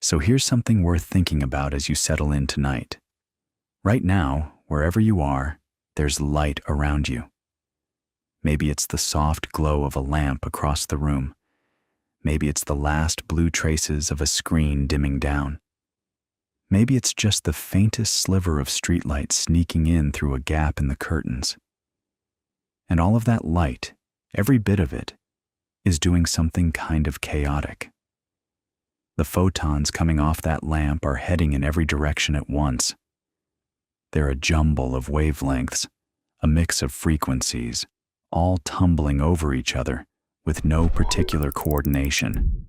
So here's something worth thinking about as you settle in tonight. Right now, wherever you are, there's light around you. Maybe it's the soft glow of a lamp across the room. Maybe it's the last blue traces of a screen dimming down. Maybe it's just the faintest sliver of streetlight sneaking in through a gap in the curtains. And all of that light, every bit of it, is doing something kind of chaotic. The photons coming off that lamp are heading in every direction at once. They're a jumble of wavelengths, a mix of frequencies, all tumbling over each other with no particular coordination.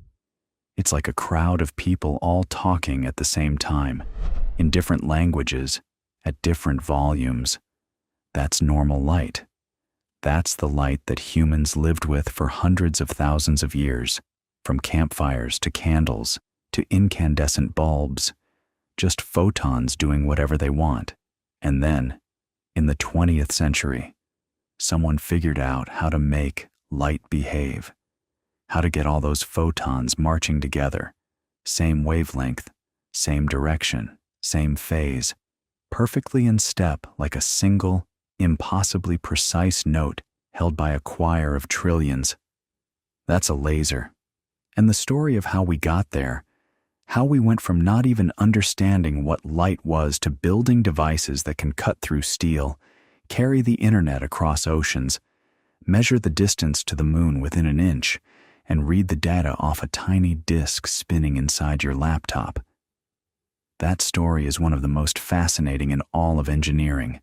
It's like a crowd of people all talking at the same time, in different languages, at different volumes. That's normal light. That's the light that humans lived with for hundreds of thousands of years, from campfires to candles to incandescent bulbs, just photons doing whatever they want. And then, in the 20th century, someone figured out how to make light behave, how to get all those photons marching together, same wavelength, same direction, same phase, perfectly in step like a single, impossibly precise note held by a choir of trillions. That's a laser. And the story of how we got there, how we went from not even understanding what light was to building devices that can cut through steel, carry the internet across oceans, measure the distance to the moon within an inch, and read the data off a tiny disk spinning inside your laptop. That story is one of the most fascinating in all of engineering.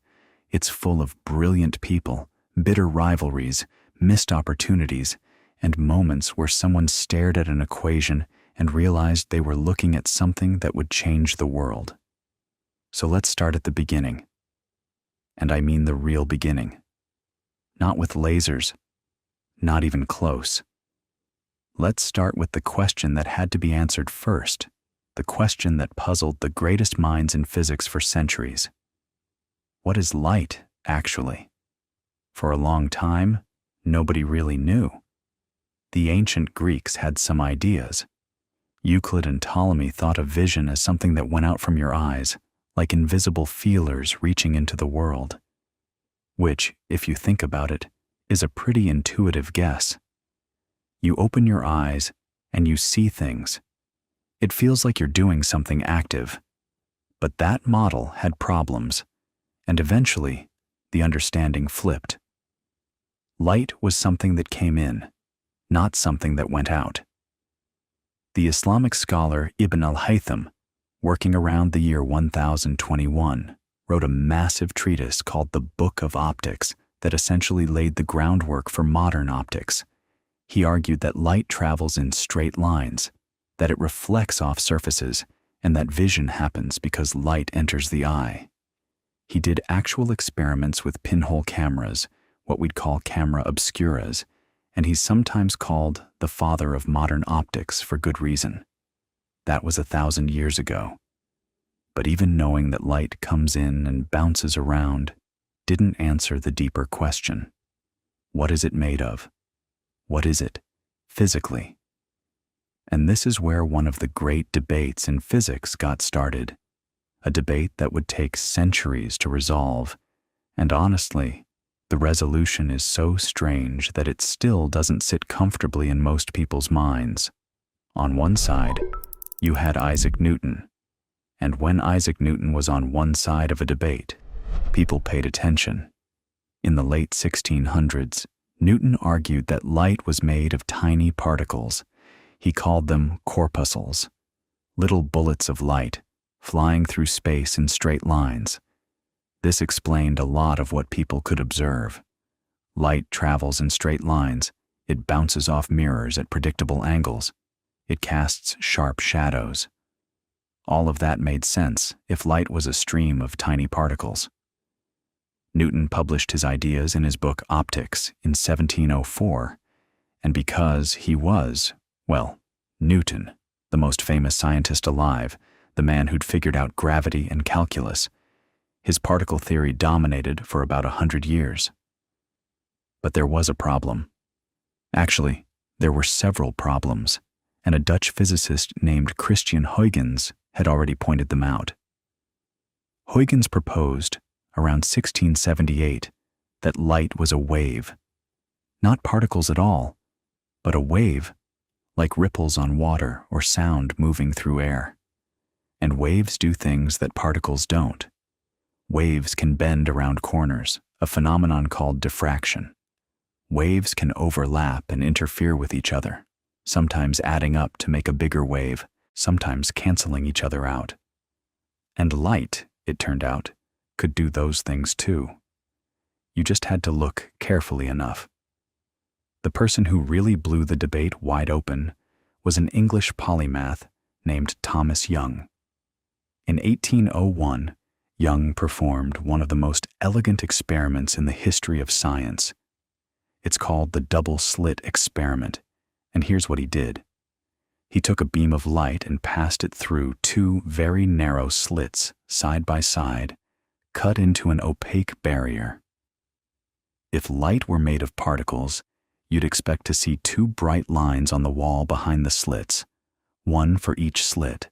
It's full of brilliant people, bitter rivalries, missed opportunities, and moments where someone stared at an equation and realized they were looking at something that would change the world. So let's start at the beginning. And I mean the real beginning. Not with lasers. Not even close. Let's start with the question that had to be answered first, the question that puzzled the greatest minds in physics for centuries. What is light, actually? For a long time, nobody really knew. The ancient Greeks had some ideas. Euclid and Ptolemy thought of vision as something that went out from your eyes, like invisible feelers reaching into the world. Which, if you think about it, is a pretty intuitive guess. You open your eyes and you see things. It feels like you're doing something active. But that model had problems, and eventually, the understanding flipped. Light was something that came in, not something that went out. The Islamic scholar Ibn al-Haytham, working around the year 1021, wrote a massive treatise called the Book of Optics that essentially laid the groundwork for modern optics. He argued that light travels in straight lines, that it reflects off surfaces, and that vision happens because light enters the eye. He did actual experiments with pinhole cameras, what we'd call camera obscuras, and he's sometimes called the father of modern optics for good reason. That was 1,000 years ago. But even knowing that light comes in and bounces around didn't answer the deeper question. What is it made of? What is it, physically? And this is where one of the great debates in physics got started, a debate that would take centuries to resolve, and honestly, the resolution is so strange that it still doesn't sit comfortably in most people's minds. On one side, you had Isaac Newton, and when Isaac Newton was on one side of a debate, people paid attention. In the late 1600s, Newton argued that light was made of tiny particles. He called them corpuscles, little bullets of light, flying through space in straight lines. This explained a lot of what people could observe. Light travels in straight lines. It bounces off mirrors at predictable angles. It casts sharp shadows. All of that made sense if light was a stream of tiny particles. Newton published his ideas in his book Optics in 1704, and because he was, well, Newton, the most famous scientist alive, the man who'd figured out gravity and calculus, his particle theory dominated for about 100 years. But there was a problem. Actually, there were several problems, and a Dutch physicist named Christian Huygens had already pointed them out. Huygens proposed, around 1678, that light was a wave, not particles at all, but a wave, like ripples on water or sound moving through air. And waves do things that particles don't. Waves can bend around corners, a phenomenon called diffraction. Waves can overlap and interfere with each other, sometimes adding up to make a bigger wave, sometimes canceling each other out. And light, it turned out, could do those things too. You just had to look carefully enough. The person who really blew the debate wide open was an English polymath named Thomas Young. In 1801, Young performed one of the most elegant experiments in the history of science. It's called the double-slit experiment, and here's what he did. He took a beam of light and passed it through two very narrow slits, side by side, cut into an opaque barrier. If light were made of particles, you'd expect to see two bright lines on the wall behind the slits, one for each slit,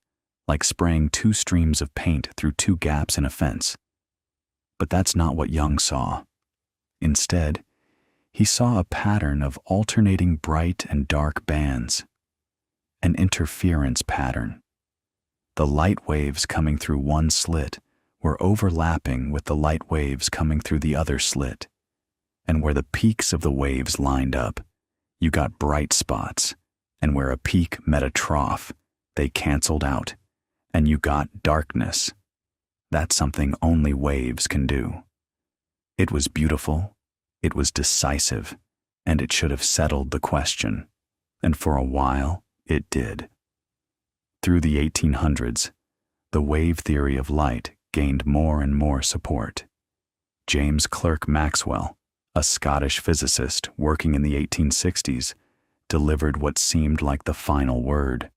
like spraying two streams of paint through two gaps in a fence. But that's not what Young saw. Instead, he saw a pattern of alternating bright and dark bands, an interference pattern. The light waves coming through one slit were overlapping with the light waves coming through the other slit, and where the peaks of the waves lined up, you got bright spots, and where a peak met a trough, they canceled out, and you got darkness. That's something only waves can do. It was beautiful, it was decisive, and it should have settled the question, and for a while it did. Through the 1800s, the wave theory of light gained more and more support. James Clerk Maxwell, a Scottish physicist working in the 1860s, delivered what seemed like the final word.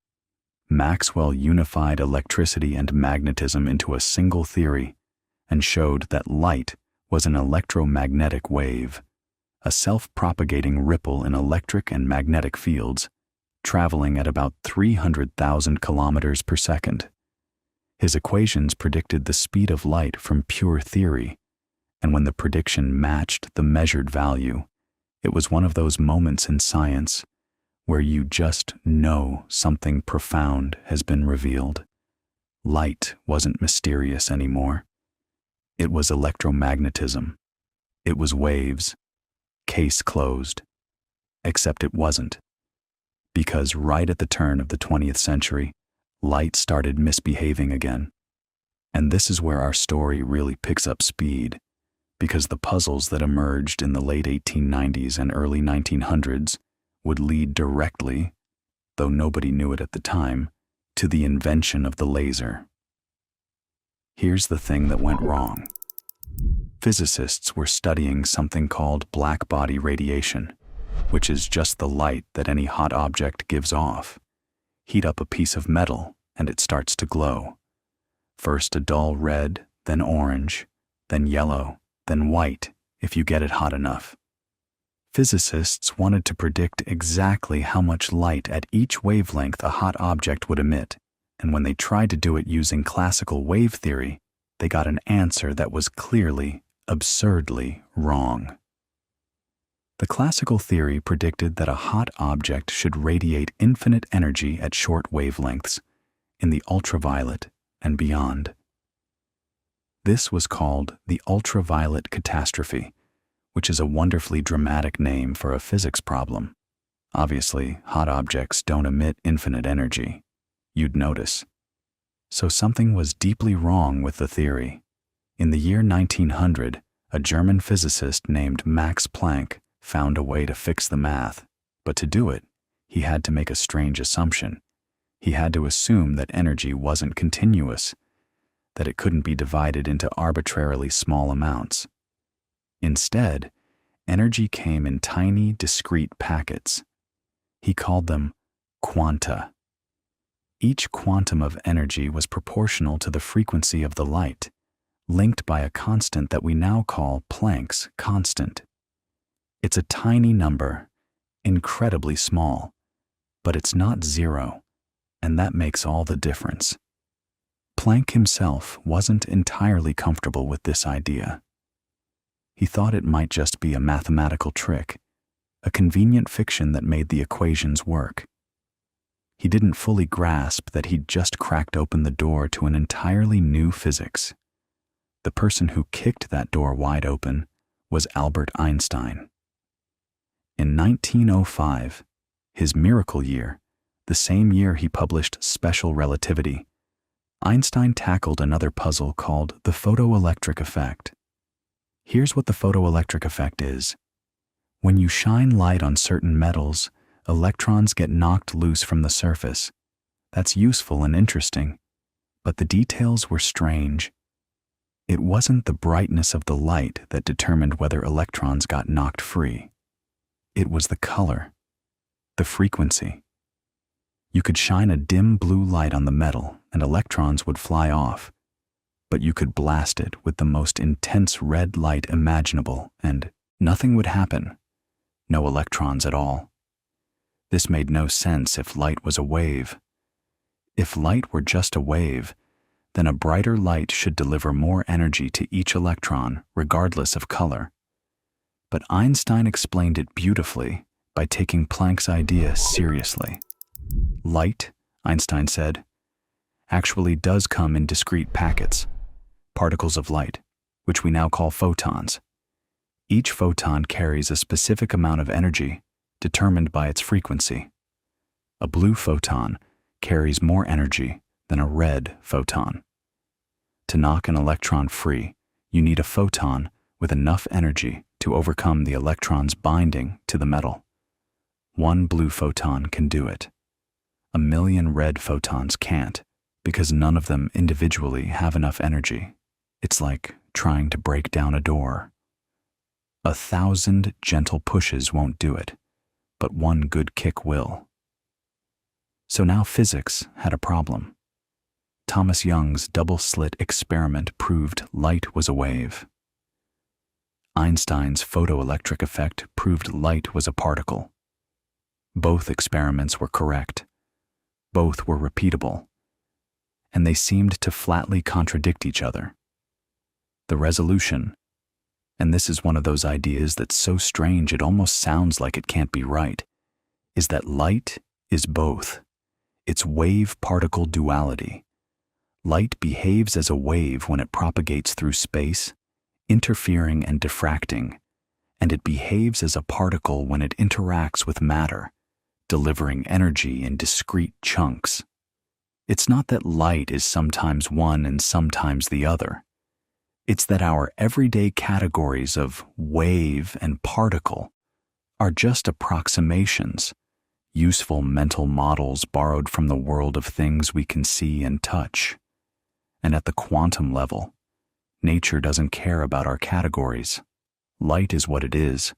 Maxwell unified electricity and magnetism into a single theory and showed that light was an electromagnetic wave, a self-propagating ripple in electric and magnetic fields, traveling at about 300,000 kilometers per second. His equations predicted the speed of light from pure theory, and when the prediction matched the measured value, it was one of those moments in science where you just know something profound has been revealed. Light wasn't mysterious anymore. It was electromagnetism. It was waves. Case closed. Except it wasn't. Because right at the turn of the 20th century, light started misbehaving again. And this is where our story really picks up speed, because the puzzles that emerged in the late 1890s and early 1900s would lead directly, though nobody knew it at the time, to the invention of the laser. Here's the thing that went wrong. Physicists were studying something called blackbody radiation, which is just the light that any hot object gives off. Heat up a piece of metal and it starts to glow. First a dull red, then orange, then yellow, then white if you get it hot enough. Physicists wanted to predict exactly how much light at each wavelength a hot object would emit, and when they tried to do it using classical wave theory, they got an answer that was clearly, absurdly wrong. The classical theory predicted that a hot object should radiate infinite energy at short wavelengths, in the ultraviolet and beyond. This was called the ultraviolet catastrophe, which is a wonderfully dramatic name for a physics problem. Obviously, hot objects don't emit infinite energy. You'd notice. So something was deeply wrong with the theory. In the year 1900, a German physicist named Max Planck found a way to fix the math, but to do it, he had to make a strange assumption. He had to assume that energy wasn't continuous, that it couldn't be divided into arbitrarily small amounts. Instead, energy came in tiny, discrete packets. He called them quanta. Each quantum of energy was proportional to the frequency of the light, linked by a constant that we now call Planck's constant. It's a tiny number, incredibly small, but it's not zero, and that makes all the difference. Planck himself wasn't entirely comfortable with this idea. He thought it might just be a mathematical trick, a convenient fiction that made the equations work. He didn't fully grasp that he'd just cracked open the door to an entirely new physics. The person who kicked that door wide open was Albert Einstein. In 1905, his miracle year, the same year he published Special Relativity, Einstein tackled another puzzle called the photoelectric effect. Here's what the photoelectric effect is. When you shine light on certain metals, electrons get knocked loose from the surface. That's useful and interesting, but the details were strange. It wasn't the brightness of the light that determined whether electrons got knocked free. It was the color, the frequency. You could shine a dim blue light on the metal and electrons would fly off, but you could blast it with the most intense red light imaginable and nothing would happen. No electrons at all. This made no sense if light was a wave. If light were just a wave, then a brighter light should deliver more energy to each electron, regardless of color. But Einstein explained it beautifully by taking Planck's idea seriously. Light, Einstein said, actually does come in discrete packets, particles of light, which we now call photons. Each photon carries a specific amount of energy determined by its frequency. A blue photon carries more energy than a red photon. To knock an electron free, you need a photon with enough energy to overcome the electron's binding to the metal. One blue photon can do it. 1,000,000 red photons can't, because none of them individually have enough energy. It's like trying to break down a door. 1,000 gentle pushes won't do it, but one good kick will. So now physics had a problem. Thomas Young's double-slit experiment proved light was a wave. Einstein's photoelectric effect proved light was a particle. Both experiments were correct. Both were repeatable. And they seemed to flatly contradict each other. The resolution, and this is one of those ideas that's so strange it almost sounds like it can't be right, is that light is both. It's wave-particle duality. Light behaves as a wave when it propagates through space, interfering and diffracting, and it behaves as a particle when it interacts with matter, delivering energy in discrete chunks. It's not that light is sometimes one and sometimes the other. It's that our everyday categories of wave and particle are just approximations, useful mental models borrowed from the world of things we can see and touch. And at the quantum level, nature doesn't care about our categories. Light is what it is,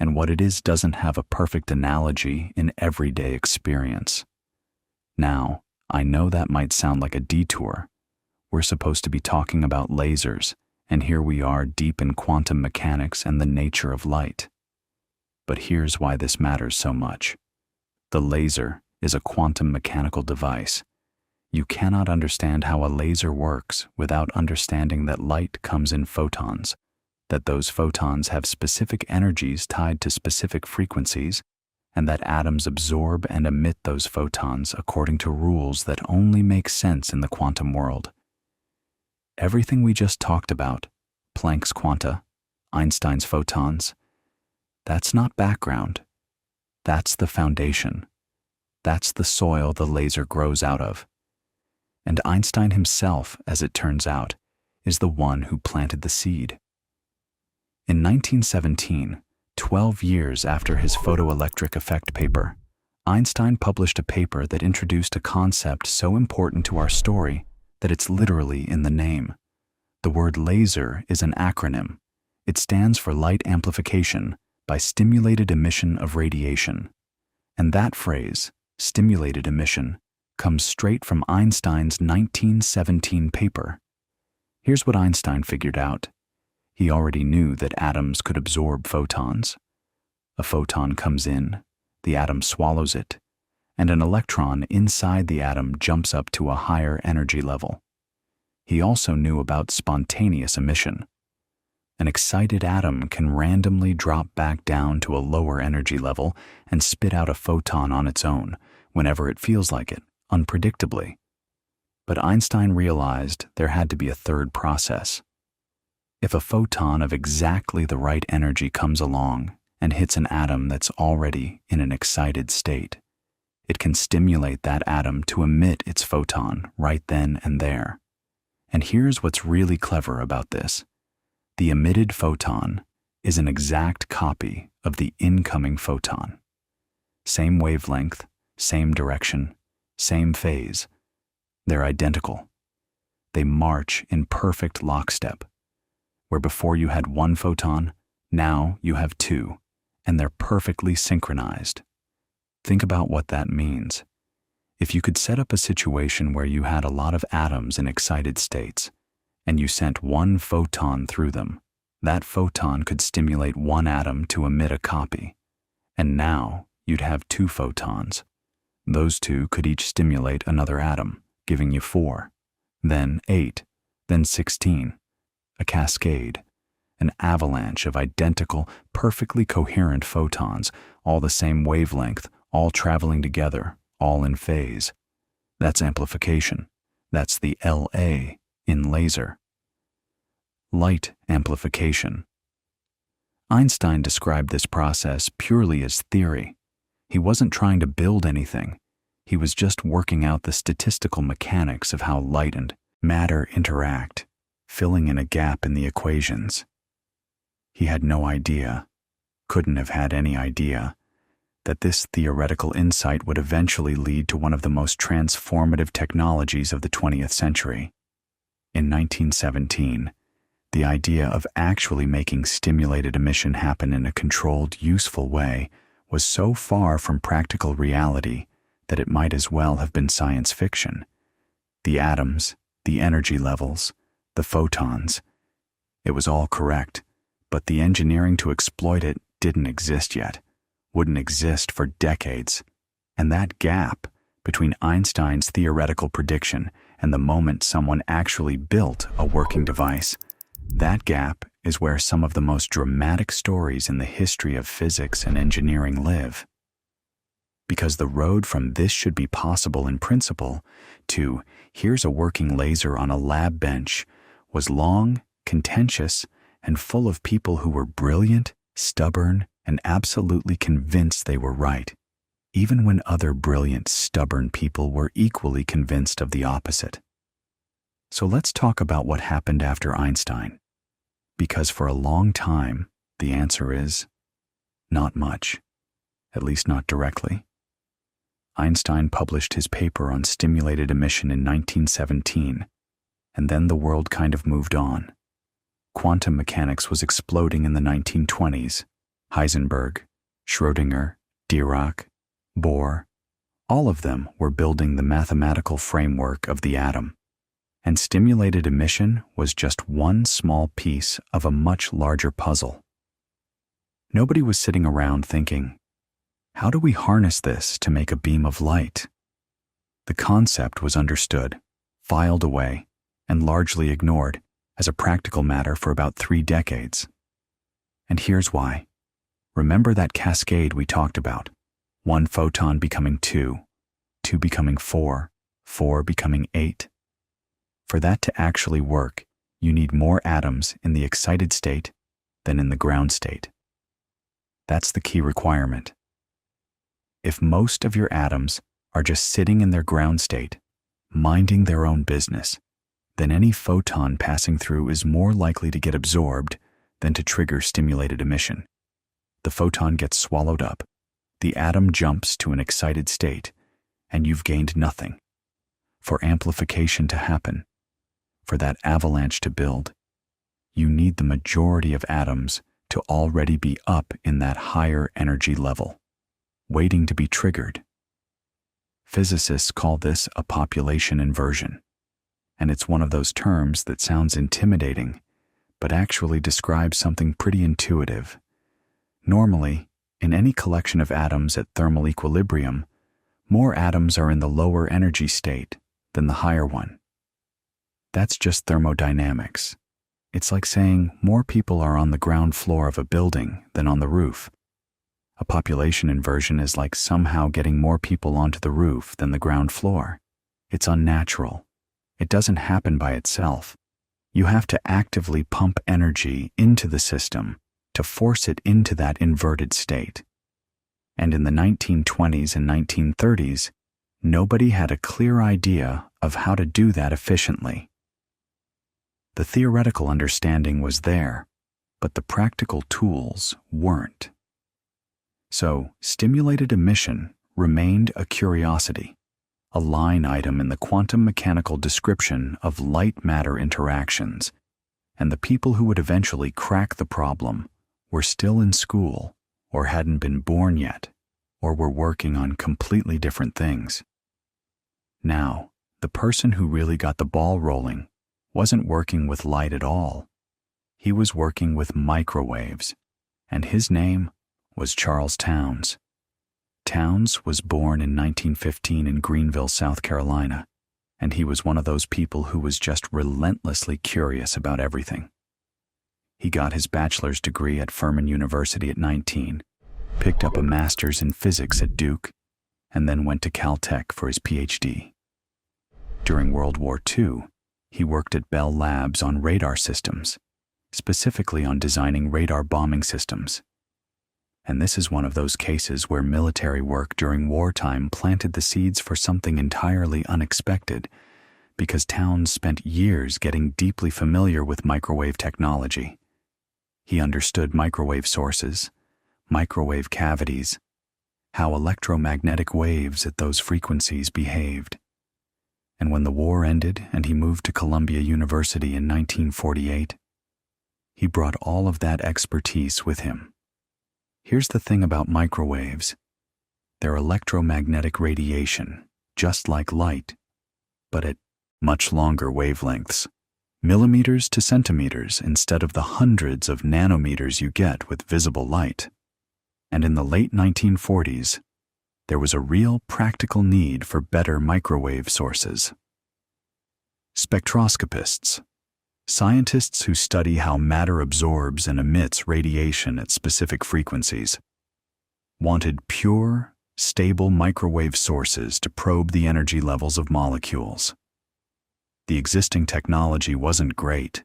and what it is doesn't have a perfect analogy in everyday experience. Now, I know that might sound like a detour. We're supposed to be talking about lasers, and here we are deep in quantum mechanics and the nature of light. But here's why this matters so much. The laser is a quantum mechanical device. You cannot understand how a laser works without understanding that light comes in photons, that those photons have specific energies tied to specific frequencies, and that atoms absorb and emit those photons according to rules that only make sense in the quantum world. Everything we just talked about, Planck's quanta, Einstein's photons, that's not background. That's the foundation. That's the soil the laser grows out of. And Einstein himself, as it turns out, is the one who planted the seed. In 1917, 12 years after his photoelectric effect paper, Einstein published a paper that introduced a concept so important to our story that it's literally in the name. The word laser is an acronym. It stands for light amplification by stimulated emission of radiation. And that phrase, stimulated emission, comes straight from Einstein's 1917 paper. Here's what Einstein figured out. He already knew that atoms could absorb photons. A photon comes in, the atom swallows it, and an electron inside the atom jumps up to a higher energy level. He also knew about spontaneous emission. An excited atom can randomly drop back down to a lower energy level and spit out a photon on its own whenever it feels like it, unpredictably. But Einstein realized there had to be a third process. If a photon of exactly the right energy comes along and hits an atom that's already in an excited state, it can stimulate that atom to emit its photon right then and there. And here's what's really clever about this. The emitted photon is an exact copy of the incoming photon. Same wavelength, same direction, same phase. They're identical. They march in perfect lockstep. Where before you had one photon, now you have two, and they're perfectly synchronized. Think about what that means. If you could set up a situation where you had a lot of atoms in excited states, and you sent one photon through them, that photon could stimulate one atom to emit a copy. And now you'd have two photons. Those two could each stimulate another atom, giving you 4, then 8, then 16. A cascade, an avalanche of identical, perfectly coherent photons, all the same wavelength, all traveling together, all in phase. That's amplification. That's the LA in laser. Light amplification. Einstein described this process purely as theory. He wasn't trying to build anything. He was just working out the statistical mechanics of how light and matter interact, filling in a gap in the equations. He had no idea, couldn't have had any idea, that this theoretical insight would eventually lead to one of the most transformative technologies of the 20th century. In 1917, the idea of actually making stimulated emission happen in a controlled, useful way was so far from practical reality that it might as well have been science fiction. The atoms, the energy levels, the photons. It was all correct, but the engineering to exploit it didn't exist yet, wouldn't exist for decades. And that gap between Einstein's theoretical prediction and the moment someone actually built a working device, that gap is where some of the most dramatic stories in the history of physics and engineering live. Because the road from this should be possible in principle to here's a working laser on a lab bench was long, contentious, and full of people who were brilliant, stubborn, and absolutely convinced they were right, even when other brilliant, stubborn people were equally convinced of the opposite. So let's talk about what happened after Einstein. Because for a long time, the answer is not much, at least not directly. Einstein published his paper on stimulated emission in 1917, and then the world kind of moved on. Quantum mechanics was exploding in the 1920s. Heisenberg, Schrödinger, Dirac, Bohr, all of them were building the mathematical framework of the atom. And stimulated emission was just one small piece of a much larger puzzle. Nobody was sitting around thinking, how do we harness this to make a beam of light? The concept was understood, filed away, and largely ignored as a practical matter for about 3 decades. And here's why. Remember that cascade we talked about? 1 photon becoming 2, 2 becoming 4, 4 becoming 8. For that to actually work, you need more atoms in the excited state than in the ground state. That's the key requirement. If most of your atoms are just sitting in their ground state, minding their own business, then any photon passing through is more likely to get absorbed than to trigger stimulated emission. The photon gets swallowed up, the atom jumps to an excited state, and you've gained nothing. For amplification to happen, for that avalanche to build, you need the majority of atoms to already be up in that higher energy level, waiting to be triggered. Physicists call this a population inversion, and it's one of those terms that sounds intimidating, but actually describes something pretty intuitive. Normally, in any collection of atoms at thermal equilibrium, more atoms are in the lower energy state than the higher one. That's just thermodynamics. It's like saying more people are on the ground floor of a building than on the roof. A population inversion is like somehow getting more people onto the roof than the ground floor. It's unnatural. It doesn't happen by itself. You have to actively pump energy into the system to force it into that inverted state. And in the 1920s and 1930s, nobody had a clear idea of how to do that efficiently. The theoretical understanding was there, but the practical tools weren't. So, stimulated emission remained a curiosity, a line item in the quantum mechanical description of light-matter interactions, and the people who would eventually crack the problem were still in school, or hadn't been born yet, or were working on completely different things. Now, the person who really got the ball rolling wasn't working with light at all. He was working with microwaves, and his name was Charles Towns. Towns was born in 1915 in Greenville, South Carolina, and he was one of those people who was just relentlessly curious about everything. He got his bachelor's degree at Furman University at 19, picked up a master's in physics at Duke, and then went to Caltech for his PhD. During World War II, he worked at Bell Labs on radar systems, specifically on designing radar bombing systems. And this is one of those cases where military work during wartime planted the seeds for something entirely unexpected, because Towns spent years getting deeply familiar with microwave technology. He understood microwave sources, microwave cavities, how electromagnetic waves at those frequencies behaved. And when the war ended and he moved to Columbia University in 1948, he brought all of that expertise with him. Here's the thing about microwaves. They're electromagnetic radiation, just like light, but at much longer wavelengths, millimeters to centimeters instead of the hundreds of nanometers you get with visible light. And in the late 1940s, there was a real practical need for better microwave sources. Spectroscopists, scientists who study how matter absorbs and emits radiation at specific frequencies, wanted pure, stable microwave sources to probe the energy levels of molecules. The existing technology wasn't great.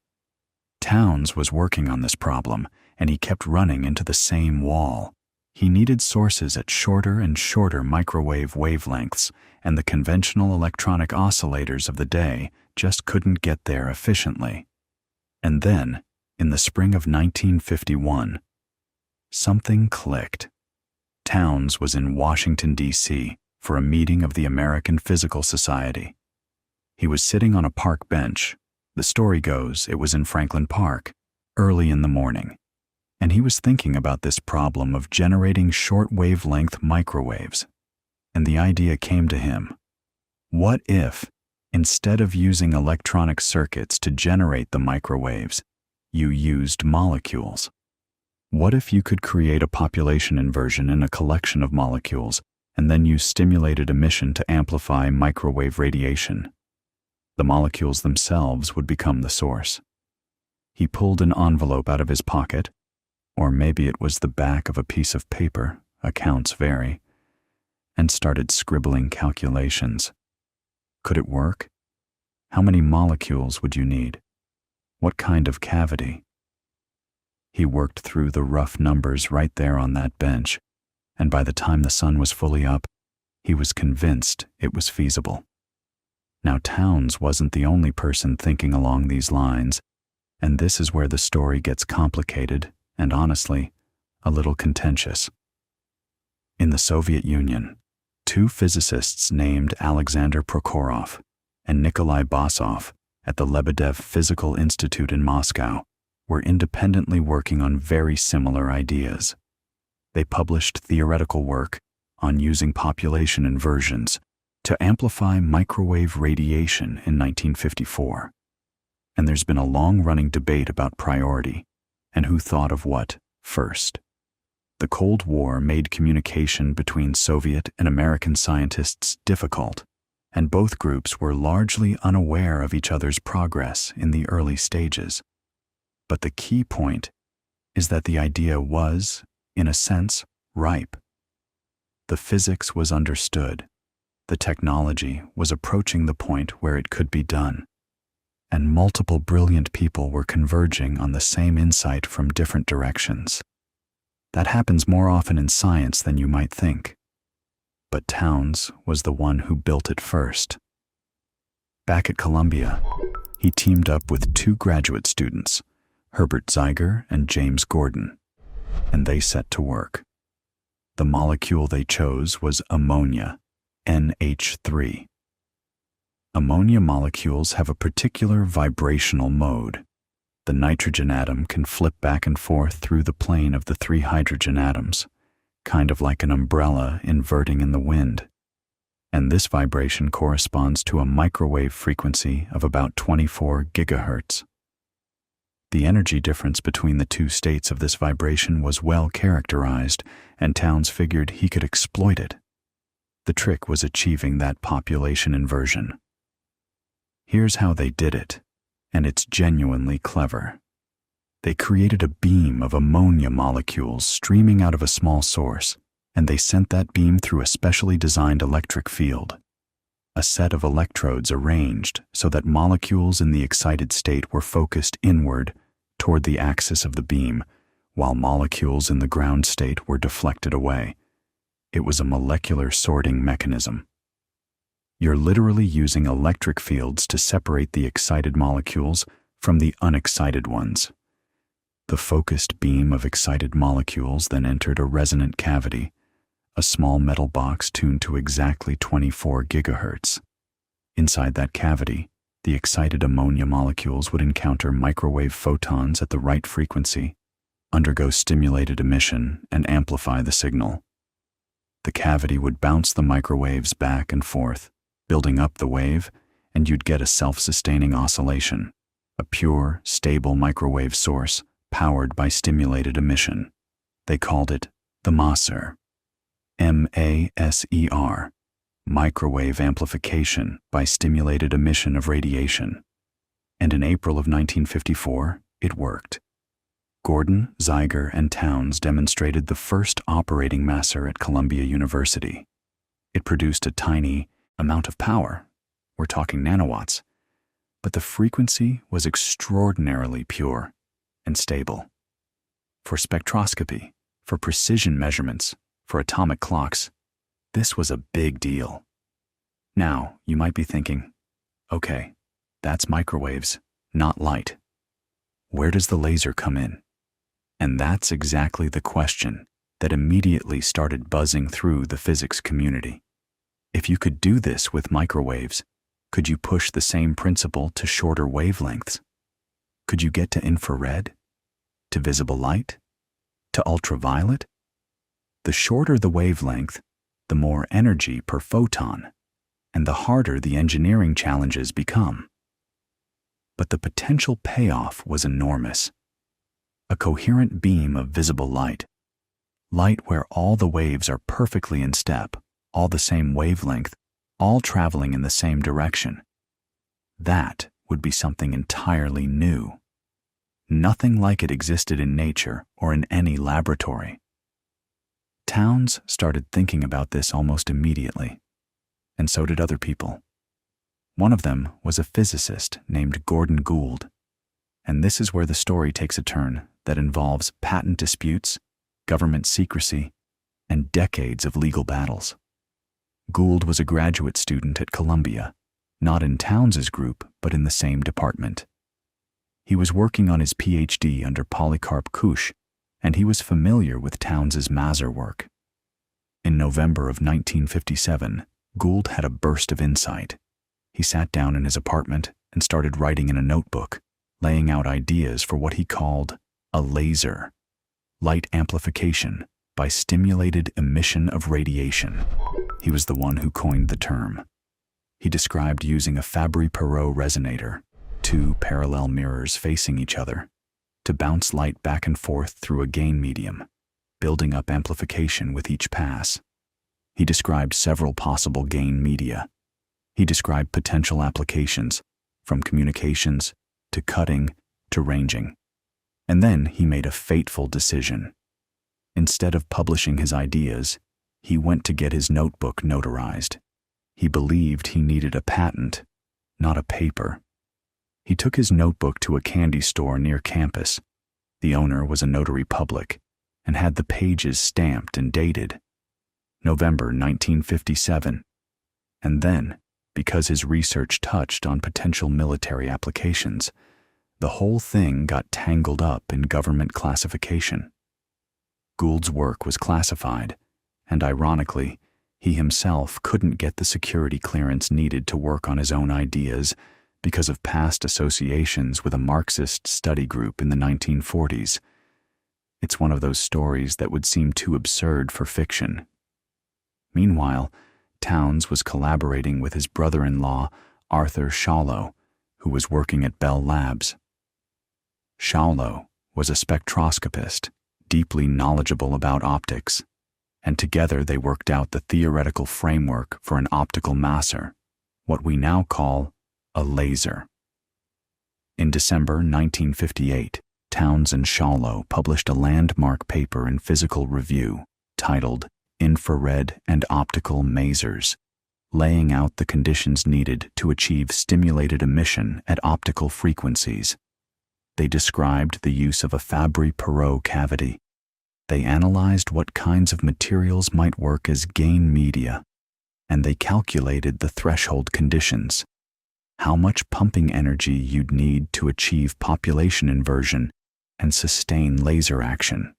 Towns was working on this problem, and he kept running into the same wall. He needed sources at shorter and shorter microwave wavelengths, and the conventional electronic oscillators of the day just couldn't get there efficiently. And then, in the spring of 1951, something clicked. Towns was in Washington, D.C. for a meeting of the American Physical Society. He was sitting on a park bench. The story goes it was in Franklin Park, early in the morning, and he was thinking about this problem of generating short wavelength microwaves. And the idea came to him. What if, instead of using electronic circuits to generate the microwaves, you used molecules? What if you could create a population inversion in a collection of molecules and then use stimulated emission to amplify microwave radiation? The molecules themselves would become the source. He pulled an envelope out of his pocket, or maybe it was the back of a piece of paper, accounts vary, and started scribbling calculations. Could it work? How many molecules would you need? What kind of cavity? He worked through the rough numbers right there on that bench, and by the time the sun was fully up, he was convinced it was feasible. Now, Towns wasn't the only person thinking along these lines, and this is where the story gets complicated and, honestly, a little contentious. In the Soviet Union, two physicists named Alexander Prokhorov and Nikolai Basov at the Lebedev Physical Institute in Moscow were independently working on very similar ideas. They published theoretical work on using population inversions to amplify microwave radiation in 1954. And there's been a long-running debate about priority and who thought of what first. The Cold War made communication between Soviet and American scientists difficult, and both groups were largely unaware of each other's progress in the early stages. But the key point is that the idea was, in a sense, ripe. The physics was understood. The technology was approaching the point where it could be done, and multiple brilliant people were converging on the same insight from different directions. That happens more often in science than you might think. But Townes was the one who built it first. Back at Columbia, he teamed up with two graduate students, Herbert Zeiger and James Gordon, and they set to work. The molecule they chose was ammonia, NH3. Ammonia molecules have a particular vibrational mode. The nitrogen atom can flip back and forth through the plane of the three hydrogen atoms, kind of like an umbrella inverting in the wind. And this vibration corresponds to a microwave frequency of about 24 gigahertz. The energy difference between the two states of this vibration was well characterized, and Townes figured he could exploit it. The trick was achieving that population inversion. Here's how they did it, and it's genuinely clever. They created a beam of ammonia molecules streaming out of a small source, and they sent that beam through a specially designed electric field. A set of electrodes arranged so that molecules in the excited state were focused inward toward the axis of the beam, while molecules in the ground state were deflected away. It was a molecular sorting mechanism. You're literally using electric fields to separate the excited molecules from the unexcited ones. The focused beam of excited molecules then entered a resonant cavity, a small metal box tuned to exactly 24 gigahertz. Inside that cavity, the excited ammonia molecules would encounter microwave photons at the right frequency, undergo stimulated emission, and amplify the signal. The cavity would bounce the microwaves back and forth, building up the wave, and you'd get a self-sustaining oscillation, a pure, stable microwave source powered by stimulated emission. They called it the maser. M-A-S-E-R, microwave amplification by stimulated emission of radiation. And in April of 1954, it worked. Gordon, Zeiger, and Townes demonstrated the first operating maser at Columbia University. It produced a tiny amount of power. We're talking nanowatts. But the frequency was extraordinarily pure and stable. For spectroscopy, for precision measurements, for atomic clocks, this was a big deal. Now, you might be thinking, okay, that's microwaves, not light. Where does the laser come in? And that's exactly the question that immediately started buzzing through the physics community. If you could do this with microwaves, could you push the same principle to shorter wavelengths? Could you get to infrared? To visible light? To ultraviolet? The shorter the wavelength, the more energy per photon, and the harder the engineering challenges become. But the potential payoff was enormous. A coherent beam of visible light, light where all the waves are perfectly in step, all the same wavelength, all traveling in the same direction. That would be something entirely new. Nothing like it existed in nature or in any laboratory. Townes started thinking about this almost immediately, and so did other people. One of them was a physicist named Gordon Gould, and this is where the story takes a turn that involves patent disputes, government secrecy, and decades of legal battles. Gould was a graduate student at Columbia, not in Townes's group, but in the same department. He was working on his PhD under Polycarp Kusch, and he was familiar with Townes's maser work. In November of 1957, Gould had a burst of insight. He sat down in his apartment and started writing in a notebook, laying out ideas for what he called a laser, light amplification by stimulated emission of radiation. He was the one who coined the term. He described using a Fabry-Perot resonator, two parallel mirrors facing each other, to bounce light back and forth through a gain medium, building up amplification with each pass. He described several possible gain media. He described potential applications, from communications to cutting to ranging. And then he made a fateful decision. Instead of publishing his ideas, he went to get his notebook notarized. He believed he needed a patent, not a paper. He took his notebook to a candy store near campus. The owner was a notary public and had the pages stamped and dated November 1957. And then, because his research touched on potential military applications, the whole thing got tangled up in government classification. Gould's work was classified, and ironically, he himself couldn't get the security clearance needed to work on his own ideas because of past associations with a Marxist study group in the 1940s. It's one of those stories that would seem too absurd for fiction. Meanwhile, Townes was collaborating with his brother-in-law, Arthur Shallow, who was working at Bell Labs. Shallow was a spectroscopist, deeply knowledgeable about optics, and together they worked out the theoretical framework for an optical masser, what we now call a laser. In December 1958, Townes and Shallow published a landmark paper in Physical Review titled Infrared and Optical Masers, laying out the conditions needed to achieve stimulated emission at optical frequencies. They described the use of a Fabry-Perot cavity. They analyzed what kinds of materials might work as gain media, and they calculated the threshold conditions, how much pumping energy you'd need to achieve population inversion and sustain laser action.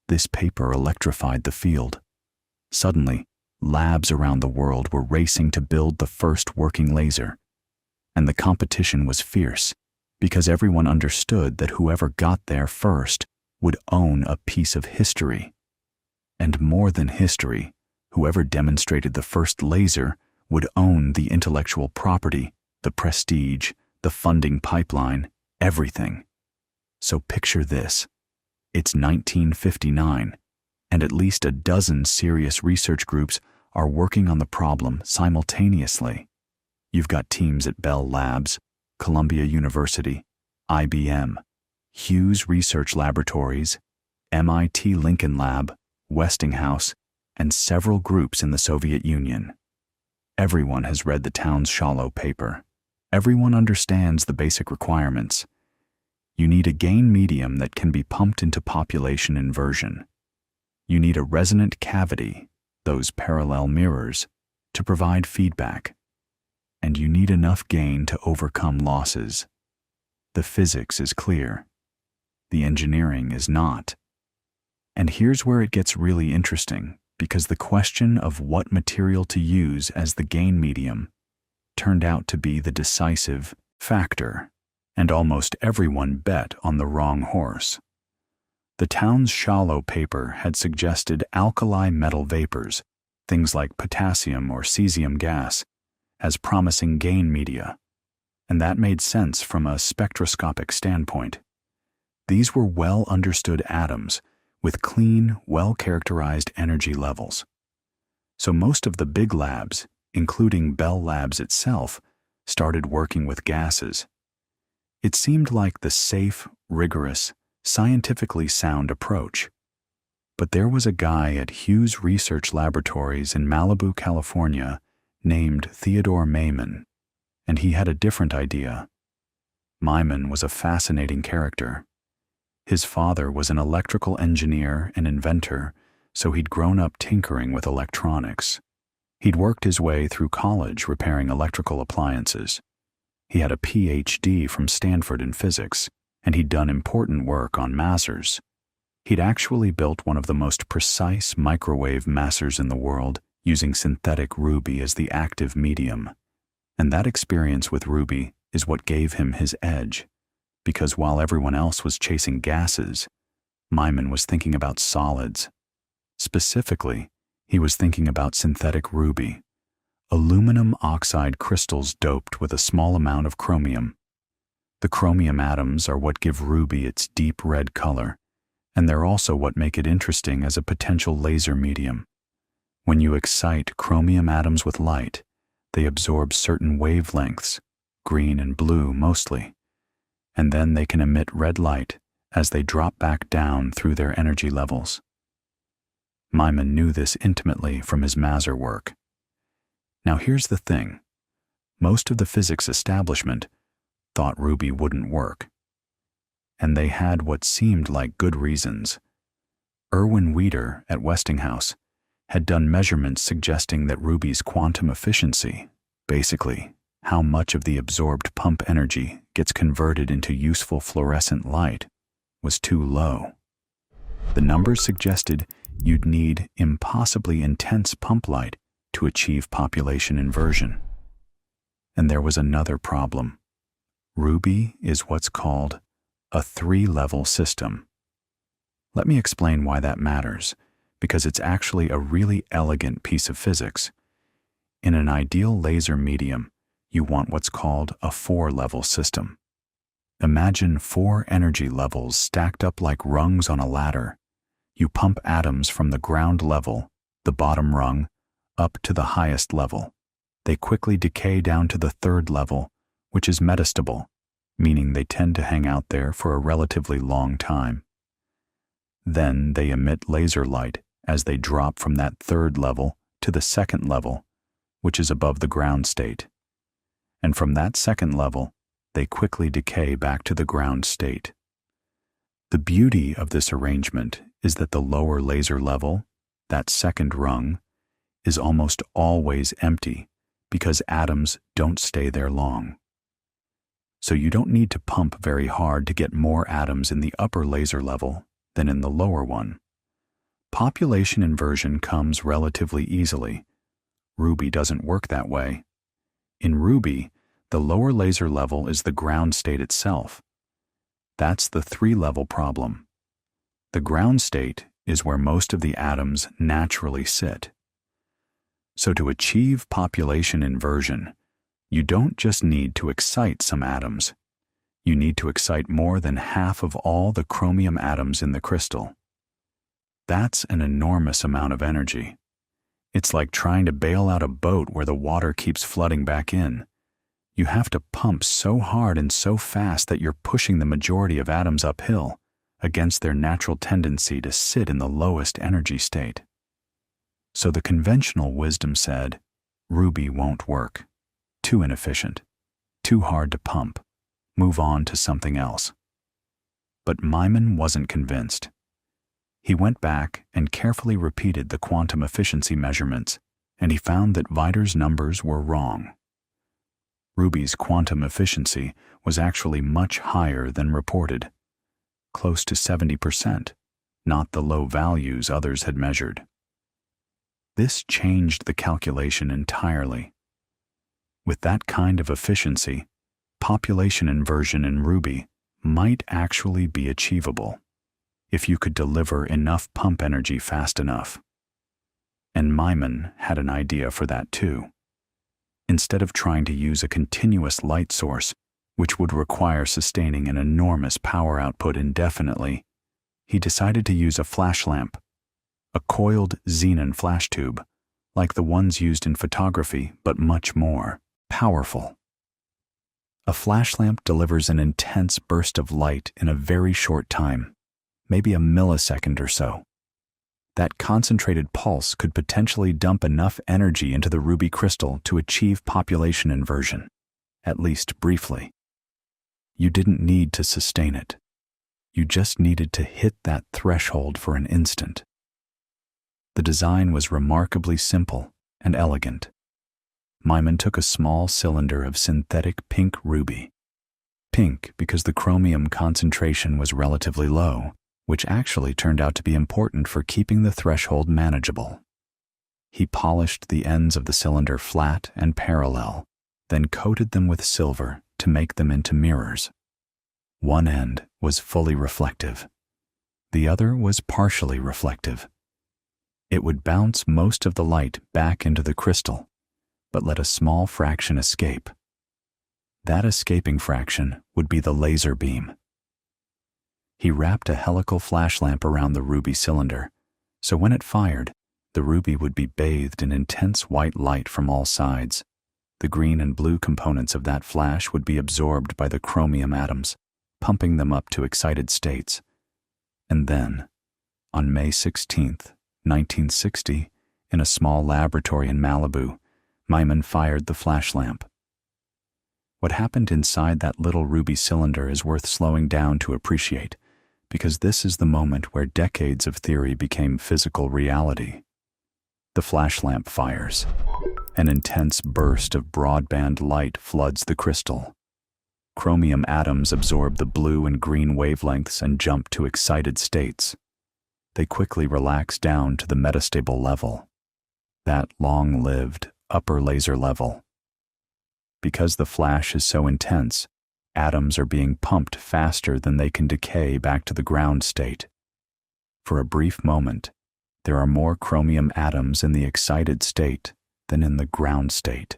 This paper electrified the field. Suddenly, labs around the world were racing to build the first working laser, and the competition was fierce because everyone understood that whoever got there first would own a piece of history. And more than history, whoever demonstrated the first laser would own the intellectual property, the prestige, the funding pipeline, everything. So picture this. It's 1959, and at least a dozen serious research groups are working on the problem simultaneously. You've got teams at Bell Labs, Columbia University, IBM, Hughes Research Laboratories, MIT Lincoln Lab, Westinghouse, and several groups in the Soviet Union. Everyone has read the Townes-Shallow paper. Everyone understands the basic requirements. You need a gain medium that can be pumped into population inversion. You need a resonant cavity, those parallel mirrors, to provide feedback. And you need enough gain to overcome losses. The physics is clear. The engineering is not. And here's where it gets really interesting, because the question of what material to use as the gain medium turned out to be the decisive factor, and almost everyone bet on the wrong horse. The Townes-Shallow paper had suggested alkali metal vapors, things like potassium or cesium gas, as promising gain media, and that made sense from a spectroscopic standpoint. These were well-understood atoms with clean, well-characterized energy levels. So most of the big labs, including Bell Labs itself, started working with gases. It seemed like the safe, rigorous, scientifically sound approach. But there was a guy at Hughes Research Laboratories in Malibu, California, named Theodore Maiman, and he had a different idea. Maiman was a fascinating character. His father was an electrical engineer and inventor, so he'd grown up tinkering with electronics. He'd worked his way through college repairing electrical appliances. He had a PhD from Stanford in physics, and he'd done important work on masers. He'd actually built one of the most precise microwave masers in the world using synthetic ruby as the active medium. And that experience with ruby is what gave him his edge, because while everyone else was chasing gases, Maiman was thinking about solids. Specifically, he was thinking about synthetic ruby, aluminum oxide crystals doped with a small amount of chromium. The chromium atoms are what give ruby its deep red color, And they're also what make it interesting as a potential laser medium. When you excite chromium atoms with light, they absorb certain wavelengths, green and blue mostly, and then they can emit red light as they drop back down through their energy levels. Myman knew this intimately from his Maser work. Now here's the thing. Most of the physics establishment thought Ruby wouldn't work. And they had what seemed like good reasons. Erwin Wieder at Westinghouse had done measurements suggesting that Ruby's quantum efficiency, basically how much of the absorbed pump energy gets converted into useful fluorescent light, was too low. The numbers suggested you'd need impossibly intense pump light to achieve population inversion. And there was another problem. Ruby is what's called a 3-level system. Let me explain why that matters, because it's actually a really elegant piece of physics. In an ideal laser medium, you want what's called a 4-level system. Imagine 4 energy levels stacked up like rungs on a ladder. You pump atoms from the ground level, the bottom rung, up to the highest level. They quickly decay down to the 3rd level, which is metastable, meaning they tend to hang out there for a relatively long time. Then they emit laser light as they drop from that 3rd level to the 2nd level, which is above the ground state. And from that 2nd level, they quickly decay back to the ground state. The beauty of this arrangement is that the lower laser level, that 2nd rung, is almost always empty because atoms don't stay there long. So you don't need to pump very hard to get more atoms in the upper laser level than in the lower one. Population inversion comes relatively easily. Ruby doesn't work that way. In Ruby, the lower laser level is the ground state itself. That's the 3-level problem. The ground state is where most of the atoms naturally sit. So to achieve population inversion, you don't just need to excite some atoms. You need to excite more than half of all the chromium atoms in the crystal. That's an enormous amount of energy. It's like trying to bail out a boat where the water keeps flooding back in. You have to pump so hard and so fast that you're pushing the majority of atoms uphill against their natural tendency to sit in the lowest energy state. So the conventional wisdom said, Ruby won't work. Too inefficient. Too hard to pump. Move on to something else. But Myman wasn't convinced. He went back and carefully repeated the quantum efficiency measurements, and he found that Vider's numbers were wrong. Ruby's quantum efficiency was actually much higher than reported, close to 70%, not the low values others had measured. This changed the calculation entirely. With that kind of efficiency, population inversion in Ruby might actually be achievable if you could deliver enough pump energy fast enough. And Myman had an idea for that too. Instead of trying to use a continuous light source, which would require sustaining an enormous power output indefinitely, he decided to use a flash lamp, a coiled xenon flash tube, like the ones used in photography, but much more powerful. A flash lamp delivers an intense burst of light in a very short time, maybe a millisecond or so. That concentrated pulse could potentially dump enough energy into the ruby crystal to achieve population inversion, at least briefly. You didn't need to sustain it. You just needed to hit that threshold for an instant. The design was remarkably simple and elegant. Myman took a small cylinder of synthetic pink ruby. Pink because the chromium concentration was relatively low, which actually turned out to be important for keeping the threshold manageable. He polished the ends of the cylinder flat and parallel, then coated them with silver to make them into mirrors. One end was fully reflective. The other was partially reflective. It would bounce most of the light back into the crystal, but let a small fraction escape. That escaping fraction would be the laser beam. He wrapped a helical flash lamp around the ruby cylinder, so when it fired, the ruby would be bathed in intense white light from all sides. The green and blue components of that flash would be absorbed by the chromium atoms, pumping them up to excited states. And then, on May 16, 1960, in a small laboratory in Malibu, Myman fired the flash lamp. What happened inside that little ruby cylinder is worth slowing down to appreciate, because this is the moment where decades of theory became physical reality. The flash lamp fires. An intense burst of broadband light floods the crystal. Chromium atoms absorb the blue and green wavelengths and jump to excited states. They quickly relax down to the metastable level, that long-lived upper laser level. Because the flash is so intense, atoms are being pumped faster than they can decay back to the ground state. For a brief moment, there are more chromium atoms in the excited state than in the ground state.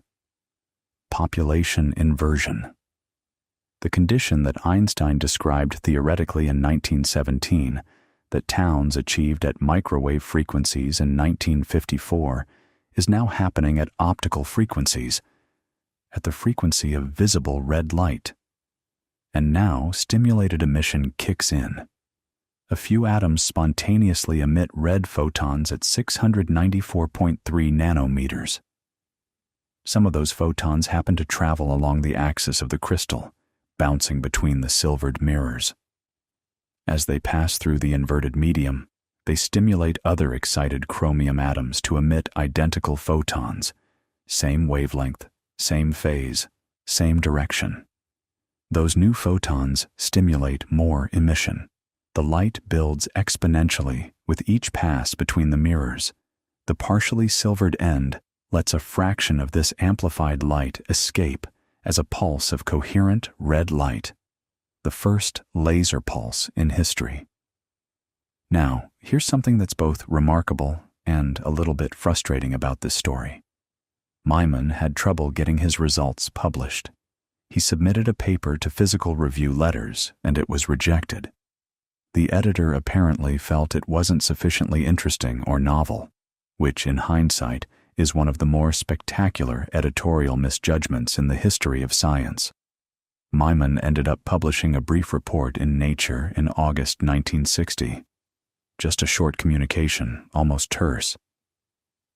Population inversion. The condition that Einstein described theoretically in 1917, that towns achieved at microwave frequencies in 1954, is now happening at optical frequencies, at the frequency of visible red light. And now stimulated emission kicks in. A few atoms spontaneously emit red photons at 694.3 nanometers. Some of those photons happen to travel along the axis of the crystal, bouncing between the silvered mirrors. As they pass through the inverted medium, they stimulate other excited chromium atoms to emit identical photons, same wavelength, same phase, same direction. Those new photons stimulate more emission. The light builds exponentially with each pass between the mirrors. The partially silvered end lets a fraction of this amplified light escape as a pulse of coherent red light, the first laser pulse in history. Now, here's something that's both remarkable and a little bit frustrating about this story. Myman had trouble getting his results published. He submitted a paper to Physical Review Letters, and it was rejected. The editor apparently felt it wasn't sufficiently interesting or novel, which, in hindsight, is one of the more spectacular editorial misjudgments in the history of science. Myman ended up publishing a brief report in Nature in August 1960. Just a short communication, almost terse.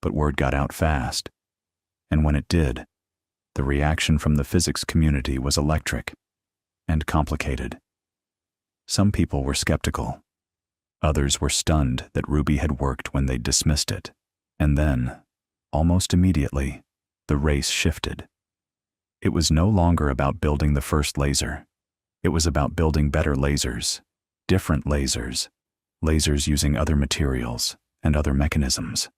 But word got out fast. And when it did, the reaction from the physics community was electric and complicated. Some people were skeptical. Others were stunned that Ruby had worked when they dismissed it. And then, almost immediately, the race shifted. It was no longer about building the first laser. It was about building better lasers, different lasers, lasers using other materials and other mechanisms.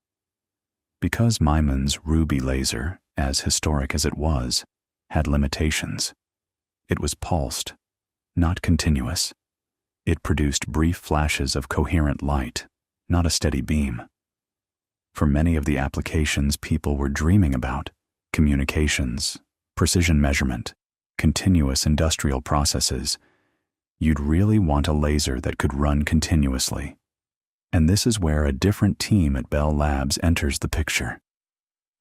Because Myman's Ruby laser, as historic as it was, had limitations. It was pulsed, not continuous. It produced brief flashes of coherent light, not a steady beam. For many of the applications people were dreaming about, communications, precision measurement, continuous industrial processes, you'd really want a laser that could run continuously. And this is where a different team at Bell Labs enters the picture.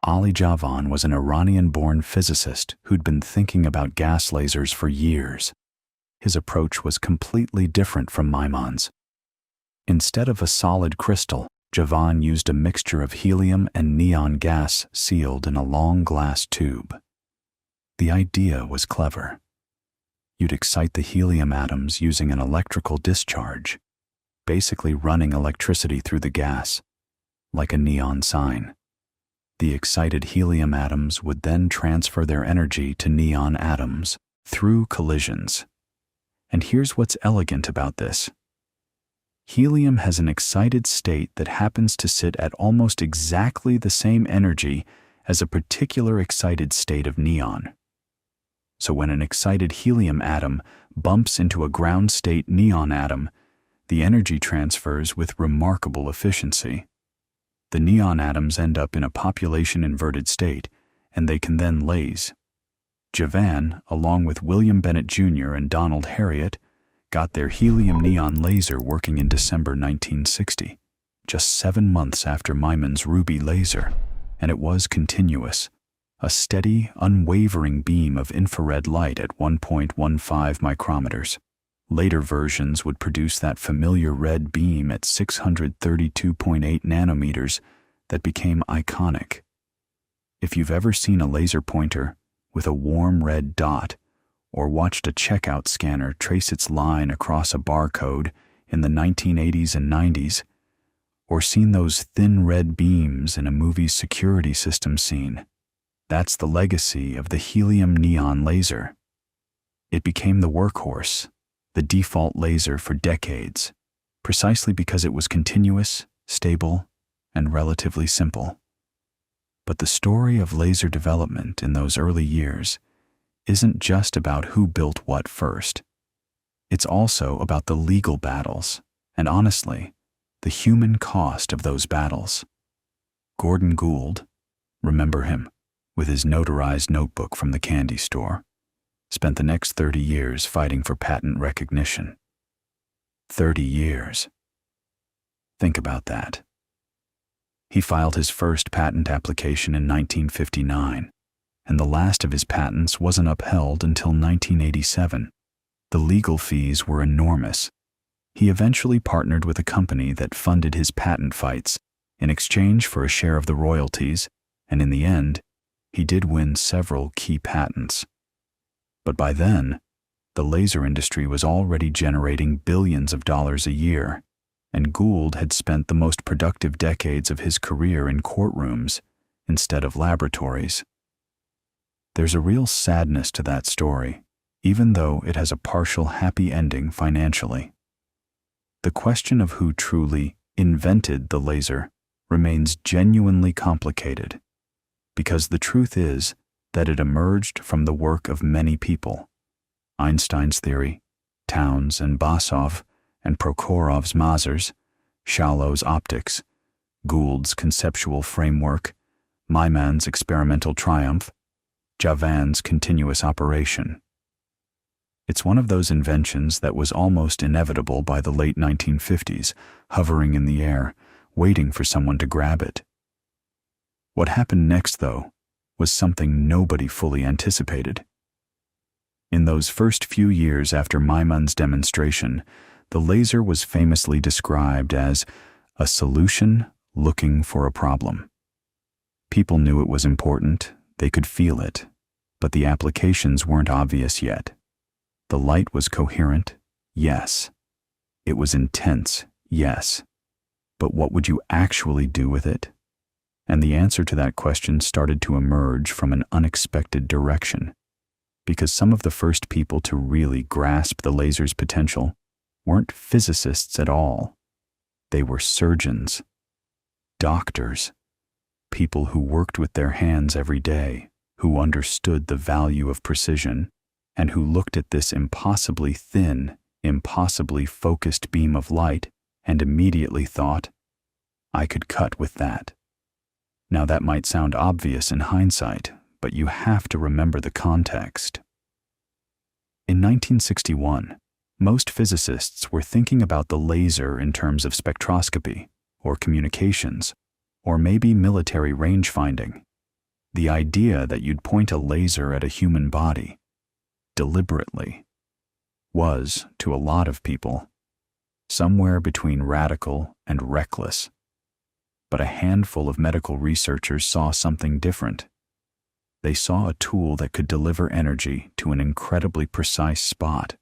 Ali Javan was an Iranian-born physicist who'd been thinking about gas lasers for years. His approach was completely different from Myman's. Instead of a solid crystal, Javan used a mixture of helium and neon gas sealed in a long glass tube. The idea was clever. You'd excite the helium atoms using an electrical discharge, basically running electricity through the gas, like a neon sign. The excited helium atoms would then transfer their energy to neon atoms through collisions. And here's what's elegant about this. Helium has an excited state that happens to sit at almost exactly the same energy as a particular excited state of neon. So when an excited helium atom bumps into a ground state neon atom, the energy transfers with remarkable efficiency. The neon atoms end up in a population-inverted state, and they can then laze. Javan, along with William Bennett Jr. and Donald Harriot, got their helium neon laser working in December 1960, just 7 months after Maimann's ruby laser, and it was continuous, a steady, unwavering beam of infrared light at 1.15 micrometers. Later versions would produce that familiar red beam at 632.8 nanometers that became iconic. If you've ever seen a laser pointer with a warm red dot, or watched a checkout scanner trace its line across a barcode in the 1980s and 90s, or seen those thin red beams in a movie's security system scene, that's the legacy of the helium neon laser. It became the workhorse, the default laser for decades, precisely because it was continuous, stable, and relatively simple. But the story of laser development in those early years isn't just about who built what first. It's also about the legal battles, and honestly, the human cost of those battles. Gordon Gould, remember him, with his notarized notebook from the candy store, spent the next 30 years fighting for patent recognition. 30 years. Think about that. He filed his first patent application in 1959, and the last of his patents wasn't upheld until 1987. The legal fees were enormous. He eventually partnered with a company that funded his patent fights in exchange for a share of the royalties, and in the end, he did win several key patents. But by then, the laser industry was already generating billions of dollars a year, and Gould had spent the most productive decades of his career in courtrooms instead of laboratories. There's a real sadness to that story, even though it has a partial happy ending financially. The question of who truly invented the laser remains genuinely complicated, because the truth is that it emerged from the work of many people. Einstein's theory, Townes and Basov, and Prokhorov's masers, Shallow's optics, Gould's conceptual framework, Maimann's experimental triumph, Javan's continuous operation. It's one of those inventions that was almost inevitable by the late 1950s, hovering in the air, waiting for someone to grab it. What happened next, though, was something nobody fully anticipated. In those first few years after Maimann's demonstration, the laser was famously described as a solution looking for a problem. People knew it was important, they could feel it, but the applications weren't obvious yet. The light was coherent, yes. It was intense, yes. But what would you actually do with it? And the answer to that question started to emerge from an unexpected direction, because some of the first people to really grasp the laser's potential weren't physicists at all. They were surgeons, doctors, people who worked with their hands every day, who understood the value of precision, and who looked at this impossibly thin, impossibly focused beam of light and immediately thought, I could cut with that. Now that might sound obvious in hindsight, but you have to remember the context. In 1961, most physicists were thinking about the laser in terms of spectroscopy, or communications, or maybe military range finding. The idea that you'd point a laser at a human body, deliberately, was, to a lot of people, somewhere between radical and reckless. But a handful of medical researchers saw something different. They saw a tool that could deliver energy to an incredibly precise spot,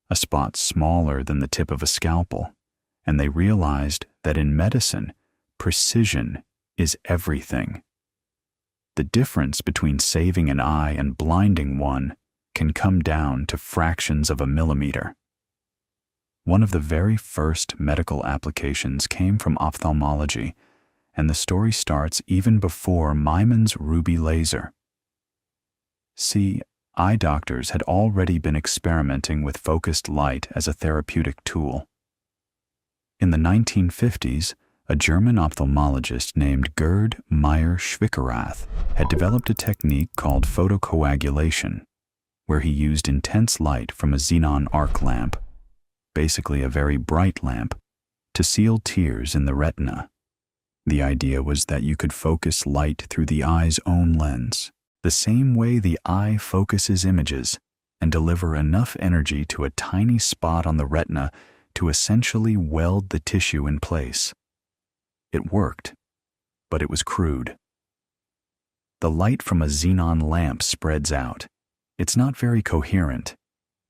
a spot smaller than the tip of a scalpel, and they realized that in medicine, precision is everything. The difference between saving an eye and blinding one can come down to fractions of a millimeter. One of the very first medical applications came from ophthalmology, and the story starts even before Maimann's ruby laser. See, eye doctors had already been experimenting with focused light as a therapeutic tool. In the 1950s, a German ophthalmologist named Gerd Meyer-Schwickerath had developed a technique called photocoagulation, where he used intense light from a xenon arc lamp basically a very bright lamp, to seal tears in the retina. The idea was that you could focus light through the eye's own lens, the same way the eye focuses images, and deliver enough energy to a tiny spot on the retina to essentially weld the tissue in place. It worked, but it was crude. The light from a xenon lamp spreads out. It's not very coherent,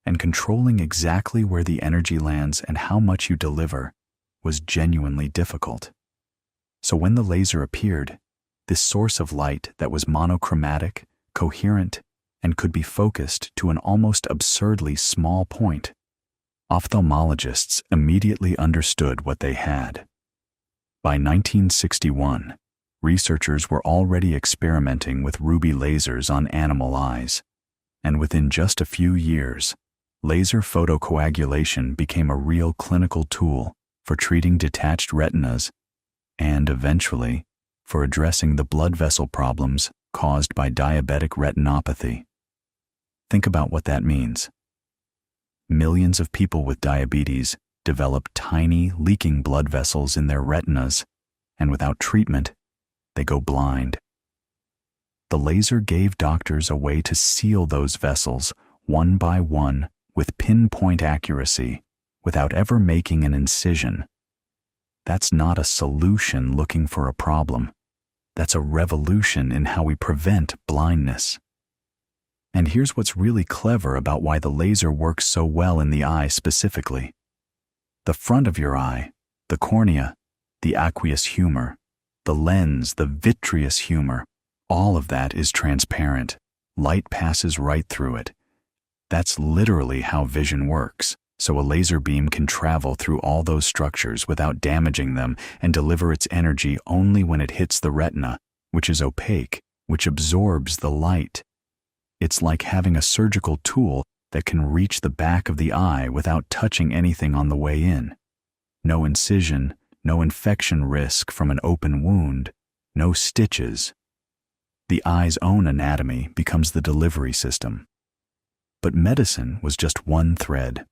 and controlling exactly where the energy lands and how much you deliver was genuinely difficult. So when the laser appeared, this source of light that was monochromatic, coherent, and could be focused to an almost absurdly small point, ophthalmologists immediately understood what they had. By 1961, researchers were already experimenting with ruby lasers on animal eyes, and within just a few years, laser photocoagulation became a real clinical tool for treating detached retinas and, eventually, for addressing the blood vessel problems caused by diabetic retinopathy. Think about what that means. Millions of people with diabetes develop tiny, leaking blood vessels in their retinas, and without treatment, they go blind. The laser gave doctors a way to seal those vessels one by one with pinpoint accuracy without ever making an incision. That's not a solution looking for a problem. That's a revolution in how we prevent blindness. And here's what's really clever about why the laser works so well in the eye specifically. The front of your eye, the cornea, the aqueous humor, the lens, the vitreous humor, all of that is transparent. Light passes right through it. That's literally how vision works. So a laser beam can travel through all those structures without damaging them and deliver its energy only when it hits the retina, which is opaque, which absorbs the light. It's like having a surgical tool that can reach the back of the eye without touching anything on the way in. No incision, no infection risk from an open wound, no stitches. The eye's own anatomy becomes the delivery system. But medicine was just one thread.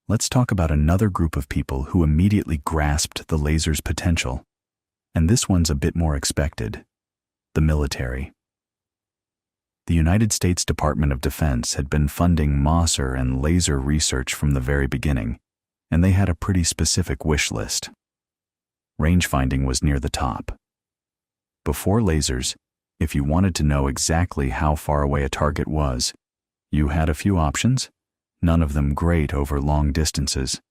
Let's talk about another group of people who immediately grasped the laser's potential. And this one's a bit more expected: the military. The United States Department of Defense had been funding Mosser and laser research from the very beginning, and they had a pretty specific wish list. Rangefinding was near the top. Before lasers, if you wanted to know exactly how far away a target was, you had a few options. None of them great over long distances.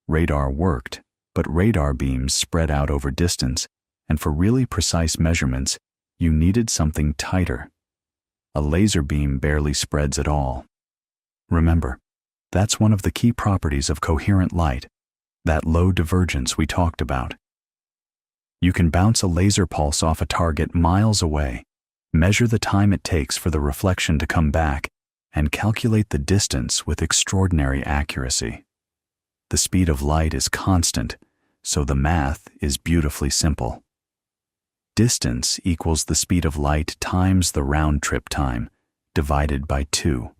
Radar worked, but radar beams spread out over distance, and for really precise measurements, you needed something tighter. A laser beam barely spreads at all. Remember, that's one of the key properties of coherent light, that low divergence we talked about. You can bounce a laser pulse off a target miles away, measure the time it takes for the reflection to come back, and calculate the distance with extraordinary accuracy. The speed of light is constant, so the math is beautifully simple. Distance equals the speed of light times the round-trip time, divided by 2.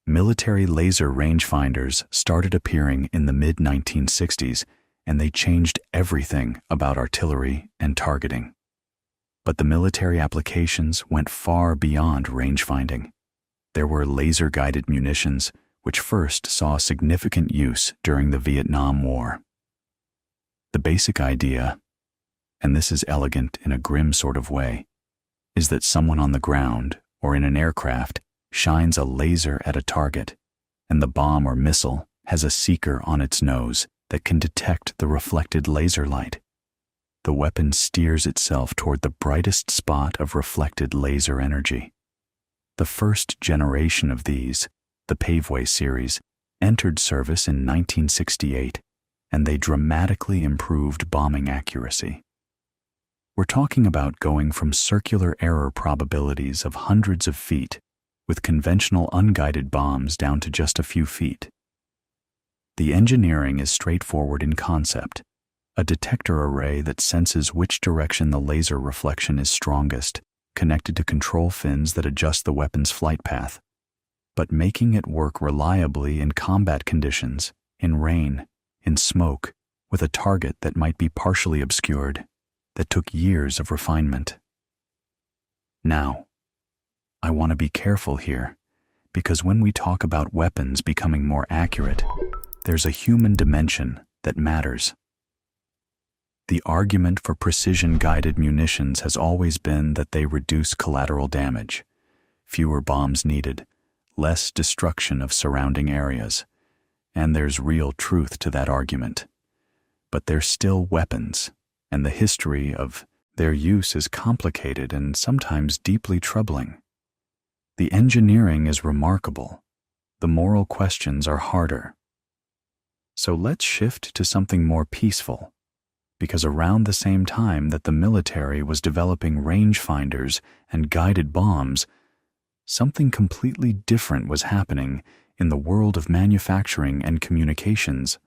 Military laser rangefinders started appearing in the mid-1960s, and they changed everything about artillery and targeting. But the military applications went far beyond rangefinding. There were laser-guided munitions, which first saw significant use during the Vietnam War. The basic idea, and this is elegant in a grim sort of way, is that someone on the ground or in an aircraft shines a laser at a target, and the bomb or missile has a seeker on its nose that can detect the reflected laser light. The weapon steers itself toward the brightest spot of reflected laser energy. The first generation of these, the Paveway series, entered service in 1968, and they dramatically improved bombing accuracy. We're talking about going from circular error probabilities of hundreds of feet with conventional unguided bombs down to just a few feet. The engineering is straightforward in concept: a detector array that senses which direction the laser reflection is strongest, connected to control fins that adjust the weapon's flight path. But making it work reliably in combat conditions in rain, in smoke, with a target that might be partially obscured, that took years of refinement. Now, I want to be careful here, because when we talk about weapons becoming more accurate, there's a human dimension that matters. The argument for precision-guided munitions has always been that they reduce collateral damage, fewer bombs needed, less destruction of surrounding areas, and there's real truth to that argument. But they're still weapons, and the history of their use is complicated and sometimes deeply troubling. The engineering is remarkable. The moral questions are harder. So let's shift to something more peaceful, because around the same time that the military was developing rangefinders and guided bombs, something completely different was happening in the world of manufacturing and communications.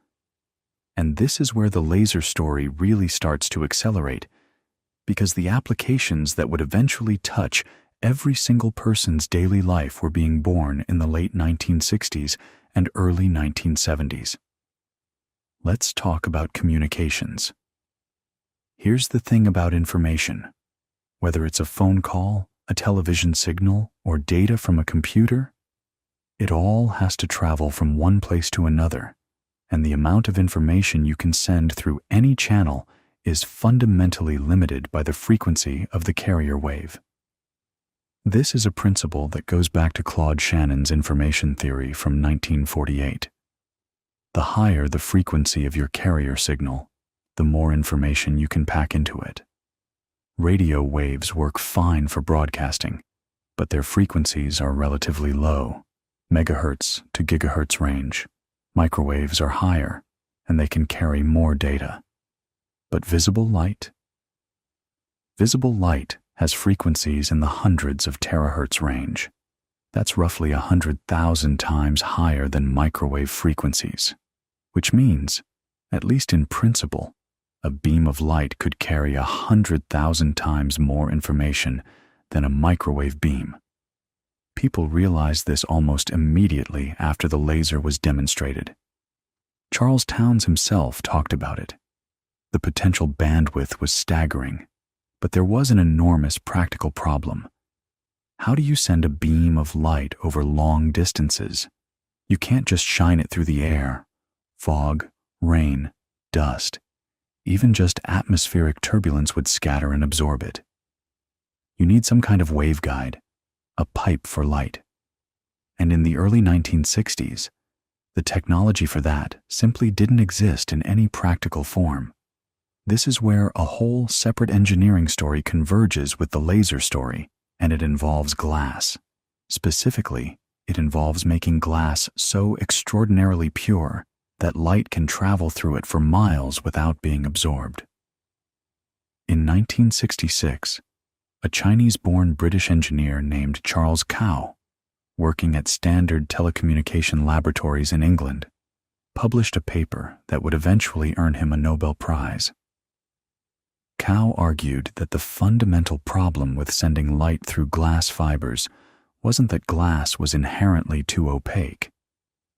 And this is where the laser story really starts to accelerate, because the applications that would eventually touch every single person's daily life were being born in the late 1960s and early 1970s. Let's talk about communications. Here's the thing about information. Whether it's a phone call, a television signal, or data from a computer, it all has to travel from one place to another, and the amount of information you can send through any channel is fundamentally limited by the frequency of the carrier wave. This is a principle that goes back to Claude Shannon's information theory from 1948. The higher the frequency of your carrier signal, the more information you can pack into it. Radio waves work fine for broadcasting, but their frequencies are relatively low, megahertz to gigahertz range. Microwaves are higher, and they can carry more data. But visible light? Visible light has frequencies in the hundreds of terahertz range. That's roughly 100,000 times higher than microwave frequencies, which means, at least in principle, a beam of light could carry 100,000 times more information than a microwave beam. People realized this almost immediately after the laser was demonstrated. Charles Townes himself talked about it. The potential bandwidth was staggering, but there was an enormous practical problem. How do you send a beam of light over long distances? You can't just shine it through the air. Fog, rain, dust, even just atmospheric turbulence would scatter and absorb it. You need some kind of waveguide, a pipe for light. And in the early 1960s, the technology for that simply didn't exist in any practical form. This is where a whole separate engineering story converges with the laser story, and it involves glass. Specifically, it involves making glass so extraordinarily pure that light can travel through it for miles without being absorbed. In 1966, a Chinese-born British engineer named Charles Kao, working at Standard Telecommunication Laboratories in England, published a paper that would eventually earn him a Nobel Prize. Kao argued that the fundamental problem with sending light through glass fibers wasn't that glass was inherently too opaque.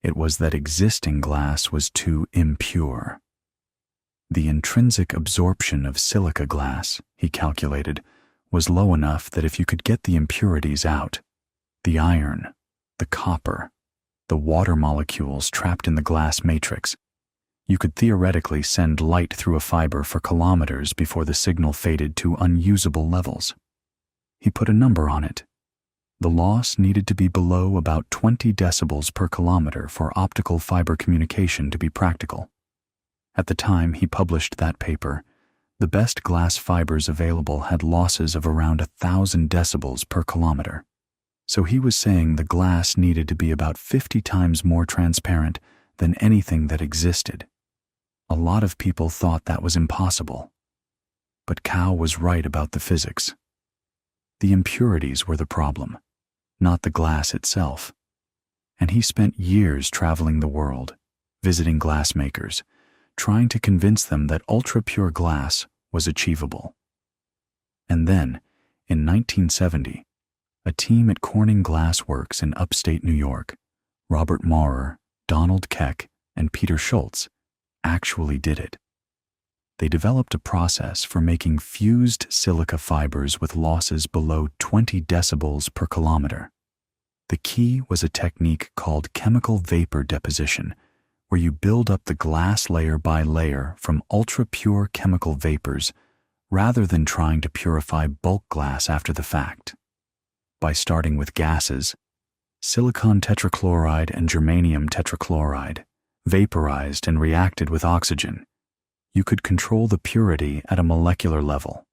It was that existing glass was too impure. The intrinsic absorption of silica glass, he calculated, was low enough that if you could get the impurities out, the iron, the copper, the water molecules trapped in the glass matrix, you could theoretically send light through a fiber for kilometers before the signal faded to unusable levels. He put a number on it. The loss needed to be below about 20 decibels per kilometer for optical fiber communication to be practical. At the time he published that paper, the best glass fibers available had losses of around 1,000 decibels per kilometer. So he was saying the glass needed to be about 50 times more transparent than anything that existed. A lot of people thought that was impossible. But Kao was right about the physics. The impurities were the problem, not the glass itself. And he spent years traveling the world, visiting glass makers, trying to convince them that ultra-pure glass was achievable. And then, in 1970, a team at Corning Glass Works in upstate New York, Robert Maurer, Donald Keck, and Peter Schultz actually did it. They developed a process for making fused silica fibers with losses below 20 decibels per kilometer. The key was a technique called chemical vapor deposition, where you build up the glass layer by layer from ultra-pure chemical vapors rather than trying to purify bulk glass after the fact. By starting with gases, silicon tetrachloride and germanium tetrachloride, vaporized and reacted with oxygen, you could control the purity at a molecular level.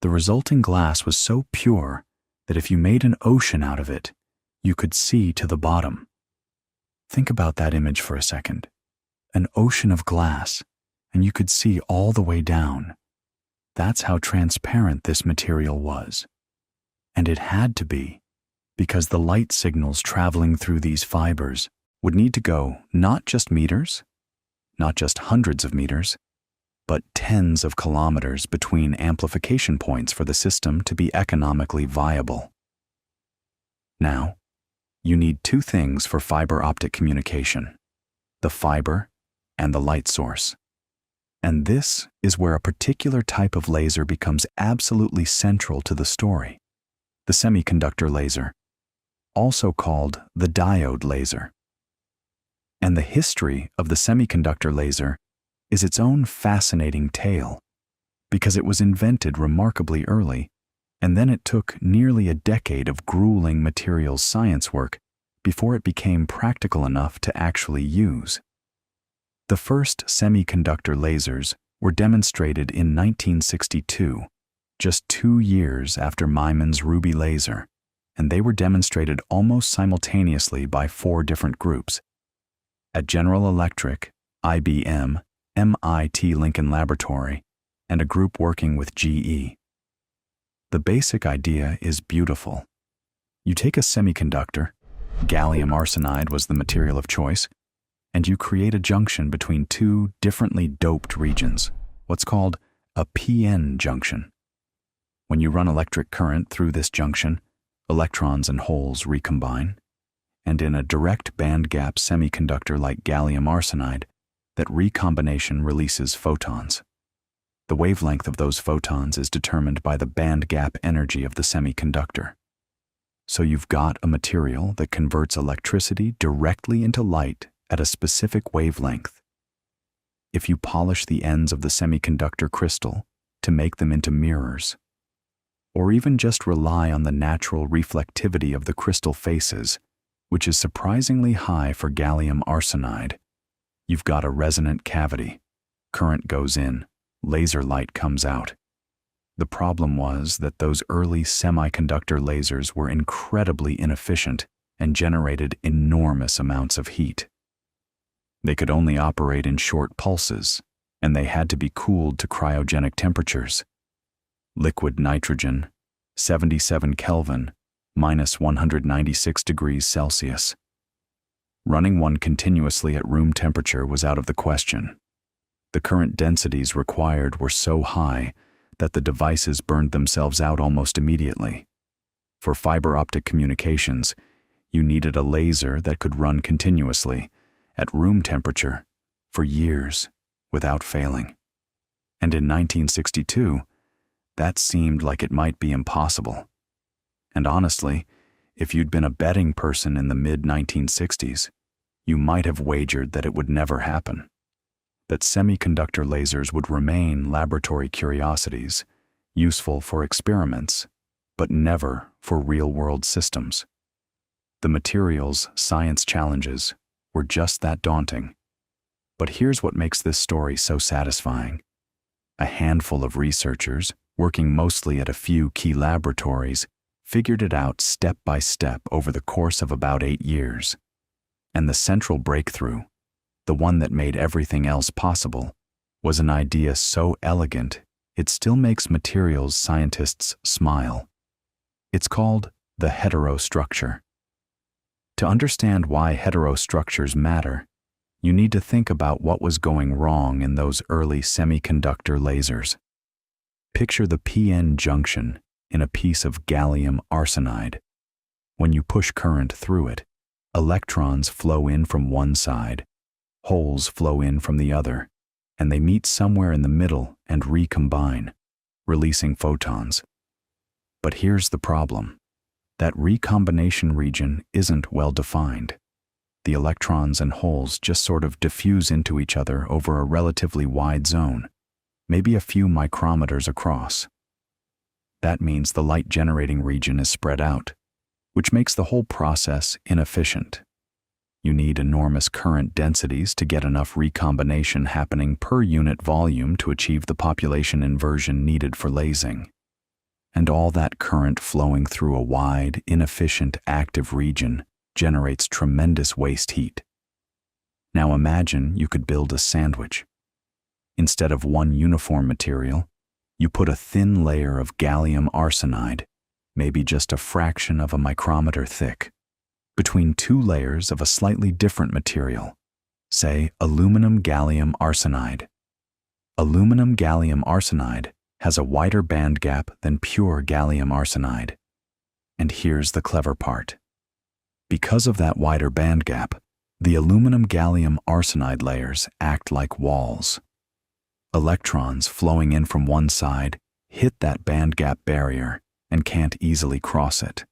The resulting glass was so pure that if you made an ocean out of it, you could see to the bottom. Think about that image for a second. An ocean of glass, and you could see all the way down. That's how transparent this material was. And it had to be, because the light signals traveling through these fibers would need to go not just meters, not just hundreds of meters, but tens of kilometers between amplification points for the system to be economically viable. Now, you need two things for fiber optic communication: the fiber and the light source. And this is where a particular type of laser becomes absolutely central to the story: the semiconductor laser, also called the diode laser. And the history of the semiconductor laser is its own fascinating tale, because it was invented remarkably early, and then it took nearly a decade of grueling materials science work before it became practical enough to actually use. The first semiconductor lasers were demonstrated in 1962, just 2 years after Maimann's ruby laser, and they were demonstrated almost simultaneously by 4 different groups: at General Electric, IBM, MIT Lincoln Laboratory, and a group working with GE. The basic idea is beautiful. You take a semiconductor, gallium arsenide was the material of choice, and you create a junction between 2 differently doped regions, what's called a PN junction. When you run electric current through this junction, electrons and holes recombine, and in a direct bandgap semiconductor like gallium arsenide, that recombination releases photons. The wavelength of those photons is determined by the bandgap energy of the semiconductor. So you've got a material that converts electricity directly into light at a specific wavelength. If you polish the ends of the semiconductor crystal to make them into mirrors, or even just rely on the natural reflectivity of the crystal faces, which is surprisingly high for gallium arsenide, you've got a resonant cavity. Current goes in, laser light comes out. The problem was that those early semiconductor lasers were incredibly inefficient and generated enormous amounts of heat. They could only operate in short pulses, and they had to be cooled to cryogenic temperatures. Liquid nitrogen, 77 Kelvin, minus 196 degrees Celsius. Running one continuously at room temperature was out of the question. The current densities required were so high that the devices burned themselves out almost immediately. For fiber optic communications, you needed a laser that could run continuously, at room temperature, for years, without failing. And in 1962, that seemed like it might be impossible. And honestly, if you'd been a betting person in the mid-1960s, you might have wagered that it would never happen, that semiconductor lasers would remain laboratory curiosities, useful for experiments, but never for real-world systems. The materials science challenges were just that daunting. But here's what makes this story so satisfying. A handful of researchers, working mostly at a few key laboratories, figured it out step by step over the course of about 8 years. And the central breakthrough, the one that made everything else possible, was an idea so elegant it still makes materials scientists smile. It's called the heterostructure. To understand why heterostructures matter, you need to think about what was going wrong in those early semiconductor lasers. Picture the PN junction in a piece of gallium arsenide. When you push current through it, electrons flow in from one side, Holes flow in from the other, and they meet somewhere in the middle and recombine, releasing photons. But here's the problem. That recombination region isn't well defined. The electrons and holes just sort of diffuse into each other over a relatively wide zone, maybe a few micrometers across. That means the light-generating region is spread out, which makes the whole process inefficient. You need enormous current densities to get enough recombination happening per unit volume to achieve the population inversion needed for lasing. And all that current flowing through a wide, inefficient, active region generates tremendous waste heat. Now imagine you could build a sandwich. Instead of one uniform material, you put a thin layer of gallium arsenide, maybe just a fraction of a micrometer thick, between two layers of a slightly different material, say aluminum gallium arsenide. Aluminum gallium arsenide has a wider band gap than pure gallium arsenide. And here's the clever part. Because of that wider band gap, the aluminum gallium arsenide layers act like walls. Electrons flowing in from one side hit that band gap barrier and can't easily cross it.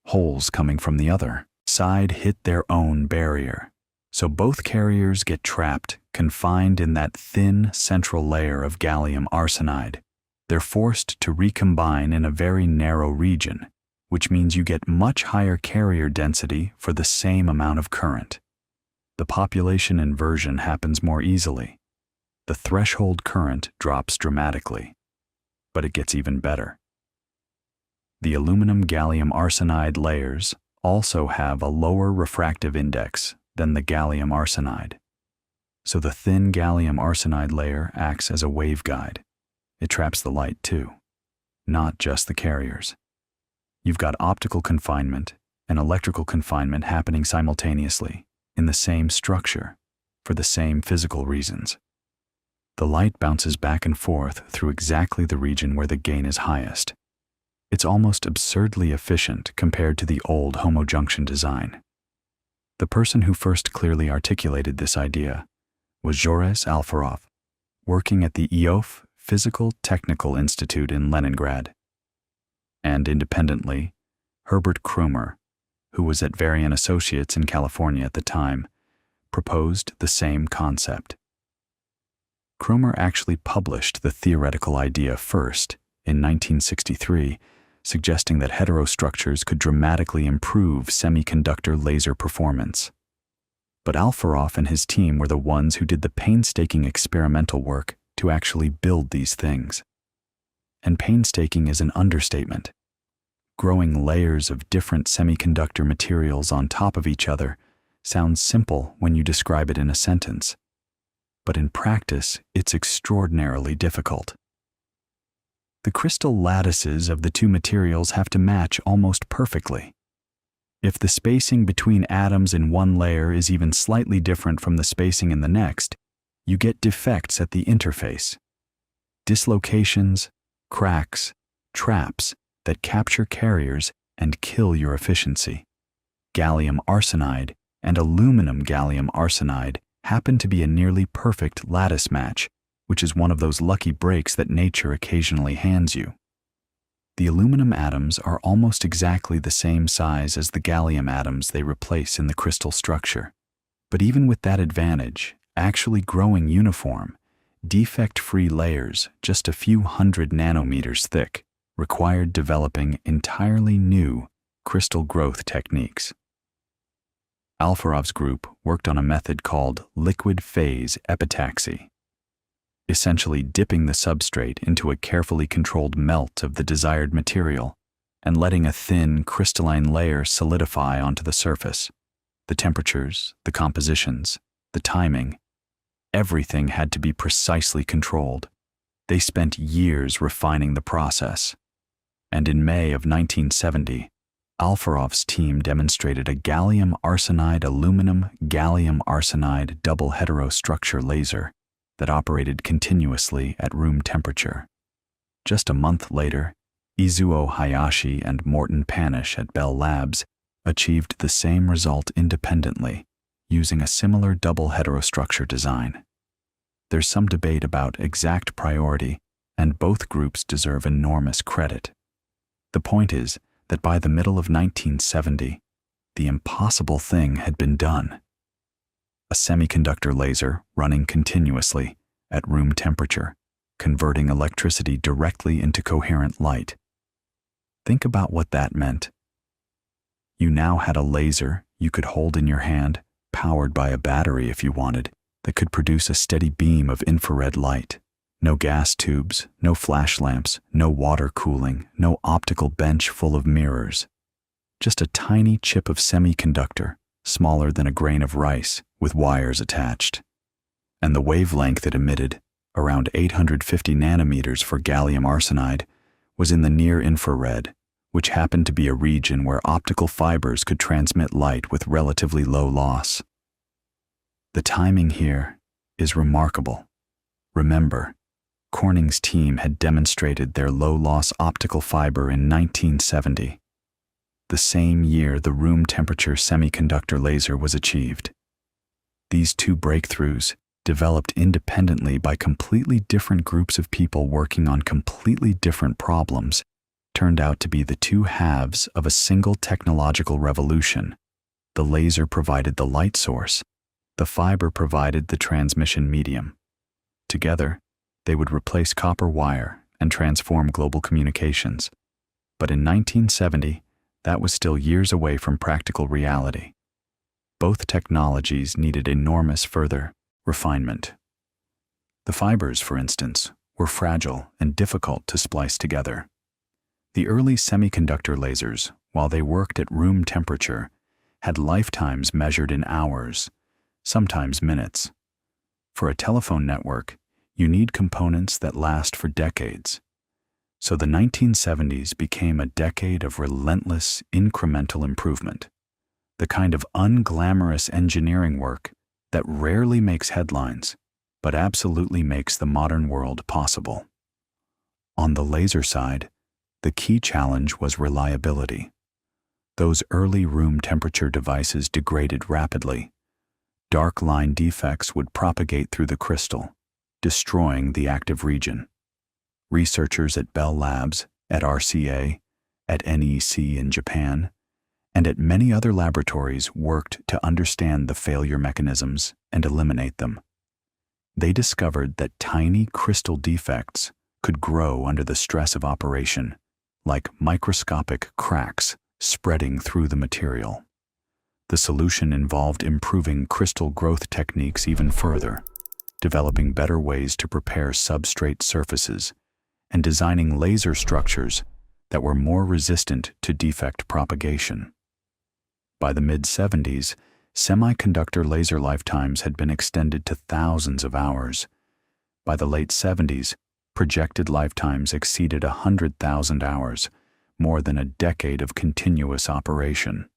Holes coming from the other side hit their own barrier. So both carriers get trapped, confined in that thin central layer of gallium arsenide. They're forced to recombine in a very narrow region, which means you get much higher carrier density for the same amount of current. The population inversion happens more easily. The threshold current drops dramatically, but it gets even better. The aluminum gallium arsenide layers also have a lower refractive index than the gallium arsenide. So the thin gallium arsenide layer acts as a waveguide. It traps the light too, not just the carriers. You've got optical confinement and electrical confinement happening simultaneously in the same structure for the same physical reasons. The light bounces back and forth through exactly the region where the gain is highest. It's almost absurdly efficient compared to the old homojunction design. The person who first clearly articulated this idea was Joris Alferov, working at the IOF Physical Technical Institute in Leningrad. And independently, Herbert Krömer, who was at Varian Associates in California at the time, proposed the same concept. Krömer actually published the theoretical idea first, in 1963, suggesting that heterostructures could dramatically improve semiconductor laser performance. But Alferov and his team were the ones who did the painstaking experimental work to actually build these things. And painstaking is an understatement. Growing layers of different semiconductor materials on top of each other sounds simple when you describe it in a sentence. But in practice, it's extraordinarily difficult. The crystal lattices of the two materials have to match almost perfectly. If the spacing between atoms in one layer is even slightly different from the spacing in the next, you get defects at the interface. Dislocations, cracks, traps that capture carriers and kill your efficiency. Gallium arsenide and aluminum gallium arsenide happen to be a nearly perfect lattice match, which is one of those lucky breaks that nature occasionally hands you. The aluminum atoms are almost exactly the same size as the gallium atoms they replace in the crystal structure. But even with that advantage, actually growing uniform, defect-free layers just a few hundred nanometers thick required developing entirely new crystal growth techniques. Alferov's group worked on a method called liquid phase epitaxy, essentially dipping the substrate into a carefully controlled melt of the desired material and letting a thin crystalline layer solidify onto the surface. The temperatures, the compositions, the timing, everything had to be precisely controlled. They spent years refining the process. And in May of 1970, Alferov's team demonstrated a gallium arsenide aluminum gallium arsenide double heterostructure laser that operated continuously at room temperature. Just a month later, Izuo Hayashi and Morton Panish at Bell Labs achieved the same result independently, using a similar double heterostructure design. There's some debate about exact priority, and both groups deserve enormous credit. The point is that by the middle of 1970, the impossible thing had been done. A semiconductor laser running continuously at room temperature, converting electricity directly into coherent light. Think about what that meant. You now had a laser you could hold in your hand, powered by a battery if you wanted, that could produce a steady beam of infrared light. No gas tubes, no flash lamps, no water cooling, no optical bench full of mirrors. Just a tiny chip of semiconductor, smaller than a grain of rice, with wires attached. And the wavelength it emitted, around 850 nanometers for gallium arsenide, was in the near infrared, which happened to be a region where optical fibers could transmit light with relatively low loss. The timing here is remarkable. Remember, Corning's team had demonstrated their low-loss optical fiber in 1970, the same year the room temperature semiconductor laser was achieved. These two breakthroughs, developed independently by completely different groups of people working on completely different problems, turned out to be the two halves of a single technological revolution. The laser provided the light source. The fiber provided the transmission medium. Together, they would replace copper wire and transform global communications. But in 1970, that was still years away from practical reality. Both technologies needed enormous further refinement. The fibers, for instance, were fragile and difficult to splice together. The early semiconductor lasers, while they worked at room temperature, had lifetimes measured in hours, sometimes minutes. For a telephone network, you need components that last for decades. So the 1970s became a decade of relentless, incremental improvement, the kind of unglamorous engineering work that rarely makes headlines, but absolutely makes the modern world possible. On the laser side, the key challenge was reliability. Those early room temperature devices degraded rapidly. Dark line defects would propagate through the crystal, destroying the active region. Researchers at Bell Labs, at RCA, at NEC in Japan, and at many other laboratories worked to understand the failure mechanisms and eliminate them. They discovered that tiny crystal defects could grow under the stress of operation, like microscopic cracks spreading through the material. The solution involved improving crystal growth techniques even further, developing better ways to prepare substrate surfaces, and designing laser structures that were more resistant to defect propagation. By the mid-70s, semiconductor laser lifetimes had been extended to thousands of hours. By the late 70s, projected lifetimes exceeded 100,000 hours, more than a decade of continuous operation.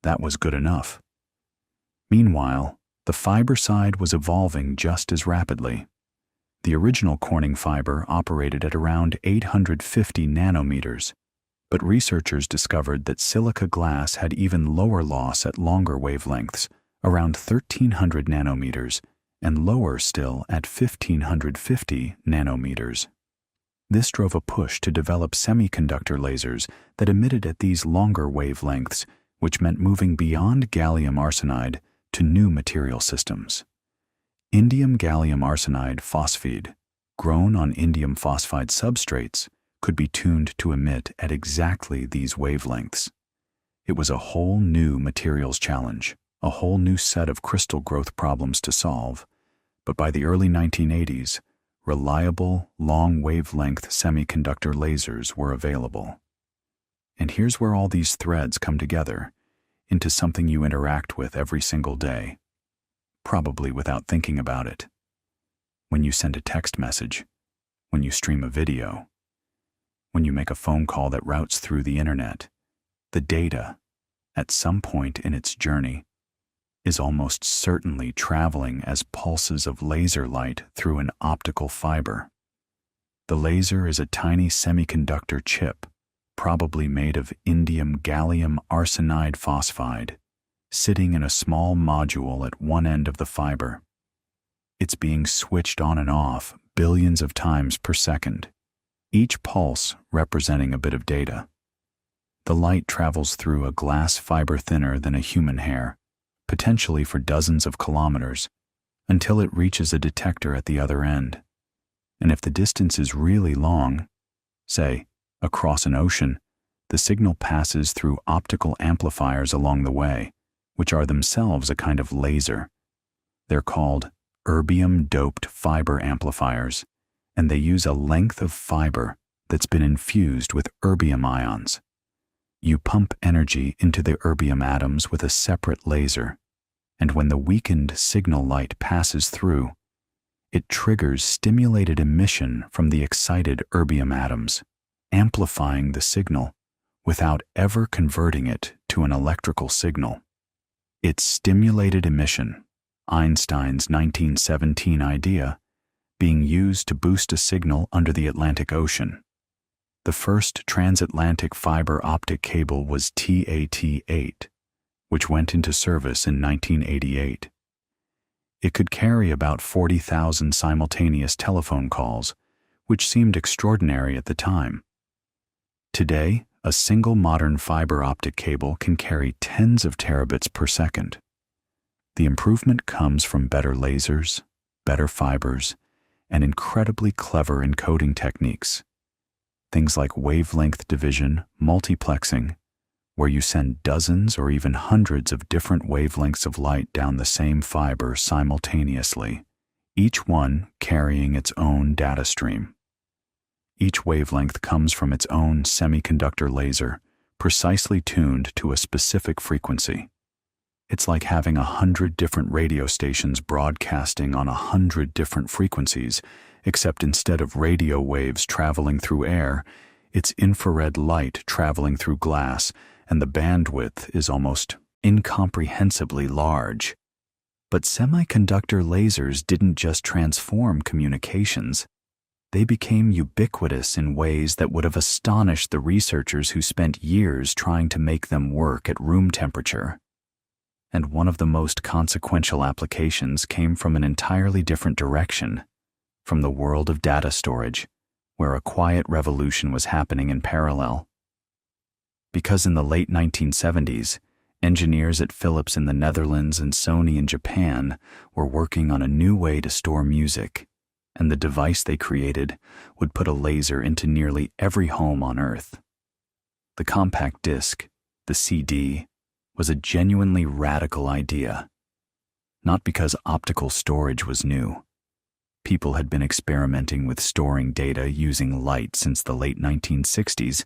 That was good enough. Meanwhile, the fiber side was evolving just as rapidly. The original Corning fiber operated at around 850 nanometers, but researchers discovered that silica glass had even lower loss at longer wavelengths, around 1300 nanometers, and lower still at 1550 nanometers. This drove a push to develop semiconductor lasers that emitted at these longer wavelengths, which meant moving beyond gallium arsenide to new material systems. Indium gallium arsenide phosphide, grown on indium phosphide substrates, could be tuned to emit at exactly these wavelengths. It was a whole new materials challenge, a whole new set of crystal growth problems to solve. But by the early 1980s, reliable, long-wavelength semiconductor lasers were available. And here's where all these threads come together into something you interact with every single day, probably without thinking about it. When you send a text message, when you stream a video, when you make a phone call that routes through the internet, the data, at some point in its journey, is almost certainly traveling as pulses of laser light through an optical fiber. The laser is a tiny semiconductor chip, probably made of indium gallium arsenide phosphide, sitting in a small module at one end of the fiber. It's being switched on and off billions of times per second, each pulse representing a bit of data. The light travels through a glass fiber thinner than a human hair, potentially for dozens of kilometers, until it reaches a detector at the other end. And if the distance is really long, say, across an ocean, the signal passes through optical amplifiers along the way, which are themselves a kind of laser. They're called erbium-doped fiber amplifiers, and they use a length of fiber that's been infused with erbium ions. You pump energy into the erbium atoms with a separate laser, and when the weakened signal light passes through, it triggers stimulated emission from the excited erbium atoms, amplifying the signal without ever converting it to an electrical signal. It's stimulated emission, Einstein's 1917 idea, being used to boost a signal under the Atlantic Ocean. The first transatlantic fiber optic cable was TAT-8, which went into service in 1988. It could carry about 40,000 simultaneous telephone calls, which seemed extraordinary at the time. Today, a single modern fiber optic cable can carry tens of terabits per second. The improvement comes from better lasers, better fibers, and incredibly clever encoding techniques. Things like wavelength division, multiplexing, where you send dozens or even hundreds of different wavelengths of light down the same fiber simultaneously, each one carrying its own data stream. Each wavelength comes from its own semiconductor laser, precisely tuned to a specific frequency. It's like having 100 different radio stations broadcasting on 100 different frequencies, except instead of radio waves traveling through air, it's infrared light traveling through glass, and the bandwidth is almost incomprehensibly large. But semiconductor lasers didn't just transform communications. They became ubiquitous in ways that would have astonished the researchers who spent years trying to make them work at room temperature. And one of the most consequential applications came from an entirely different direction, from the world of data storage, where a quiet revolution was happening in parallel. Because in the late 1970s, engineers at Philips in the Netherlands and Sony in Japan were working on a new way to store music, and the device they created would put a laser into nearly every home on Earth. The compact disc, the CD, was a genuinely radical idea. Not because optical storage was new. People had been experimenting with storing data using light since the late 1960s,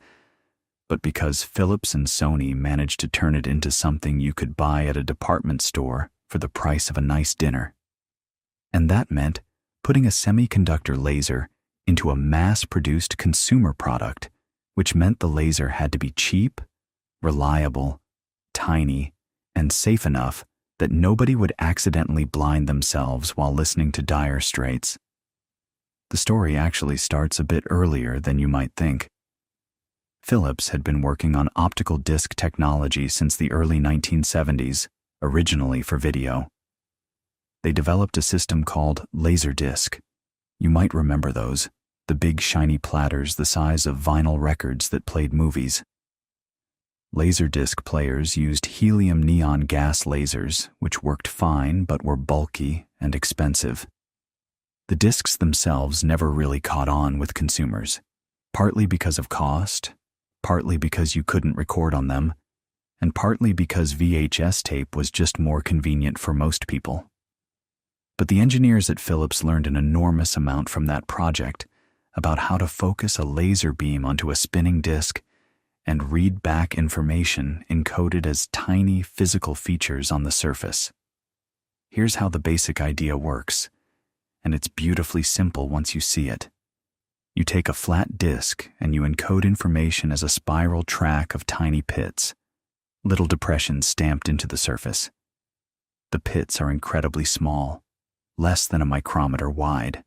but because Philips and Sony managed to turn it into something you could buy at a department store for the price of a nice dinner. And that meant putting a semiconductor laser into a mass-produced consumer product, which meant the laser had to be cheap, reliable, tiny, and safe enough that nobody would accidentally blind themselves while listening to Dire Straits. The story actually starts a bit earlier than you might think. Philips had been working on optical disc technology since the early 1970s, originally for video. They developed a system called Laserdisc. You might remember those, the big shiny platters the size of vinyl records that played movies. Laserdisc players used helium neon gas lasers, which worked fine but were bulky and expensive. The discs themselves never really caught on with consumers, partly because of cost, partly because you couldn't record on them, and partly because VHS tape was just more convenient for most people. But the engineers at Philips learned an enormous amount from that project about how to focus a laser beam onto a spinning disc and read back information encoded as tiny physical features on the surface. Here's how the basic idea works, and it's beautifully simple once you see it. You take a flat disc and you encode information as a spiral track of tiny pits, little depressions stamped into the surface. The pits are incredibly small, less than a micrometer wide.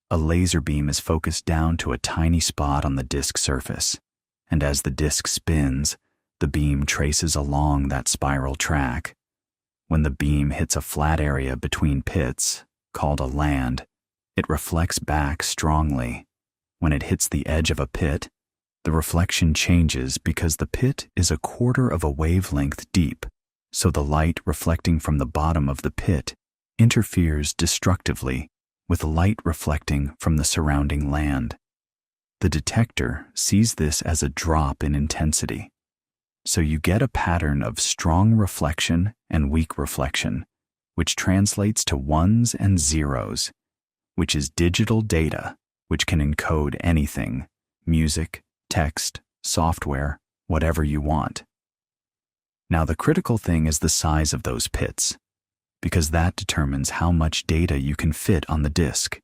A laser beam is focused down to a tiny spot on the disc surface, and as the disc spins, the beam traces along that spiral track, When the beam hits a flat area between pits, called a land, it reflects back strongly. When it hits the edge of a pit, the reflection changes because the pit is a quarter of a wavelength deep, so the light reflecting from the bottom of the pit interferes destructively with light reflecting from the surrounding land. The detector sees this as a drop in intensity. So you get a pattern of strong reflection and weak reflection, which translates to ones and zeros, which is digital data, which can encode anything, music, text, software, whatever you want. Now the critical thing is the size of those pits, because that determines how much data you can fit on the disk.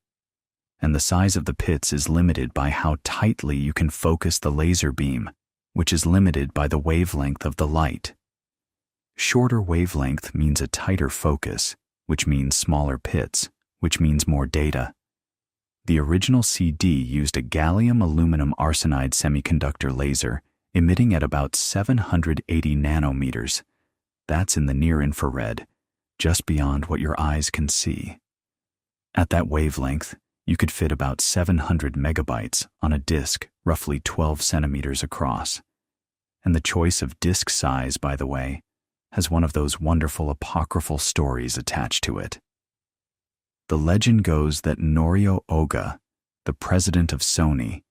And the size of the pits is limited by how tightly you can focus the laser beam, which is limited by the wavelength of the light. Shorter wavelength means a tighter focus, which means smaller pits, which means more data. The original CD used a gallium aluminum arsenide semiconductor laser emitting at about 780 nanometers. That's in the near-infrared, just beyond what your eyes can see. At that wavelength, you could fit about 700 megabytes on a disk roughly 12 centimeters across. And the choice of disk size, by the way, has one of those wonderful apocryphal stories attached to it. The legend goes that Norio Oga, the president of Sony,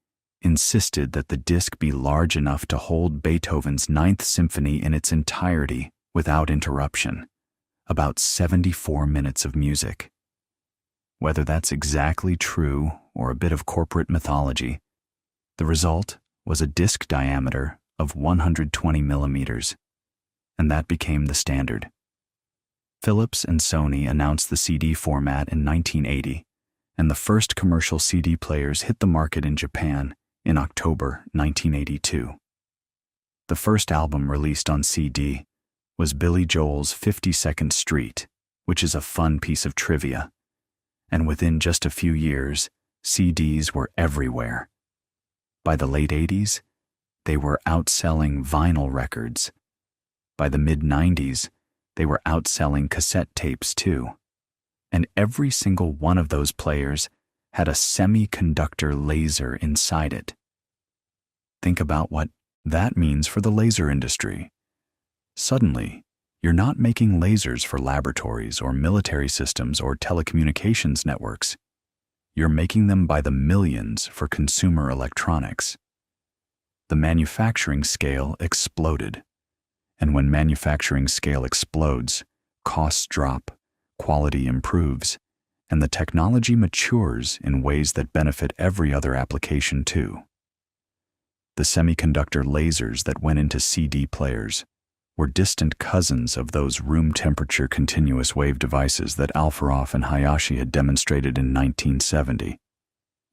insisted that the disc be large enough to hold Beethoven's Ninth Symphony in its entirety without interruption, about 74 minutes of music. Whether that's exactly true or a bit of corporate mythology, the result was a disc diameter of 120 millimeters, and that became the standard. Philips and Sony announced the CD format in 1980, and the first commercial CD players hit the market in Japan in October 1982. The first album released on CD was Billy Joel's 52nd Street, which is a fun piece of trivia. And within just a few years, CDs were everywhere. By the late 80s, they were outselling vinyl records. By the mid-90s, they were outselling cassette tapes too. And every single one of those players had a semiconductor laser inside it. Think about what that means for the laser industry. Suddenly, you're not making lasers for laboratories or military systems or telecommunications networks. You're making them by the millions for consumer electronics. The manufacturing scale exploded. And when manufacturing scale explodes, costs drop, quality improves, and the technology matures in ways that benefit every other application too. The semiconductor lasers that went into CD players were distant cousins of those room-temperature continuous wave devices that Alferov and Hayashi had demonstrated in 1970.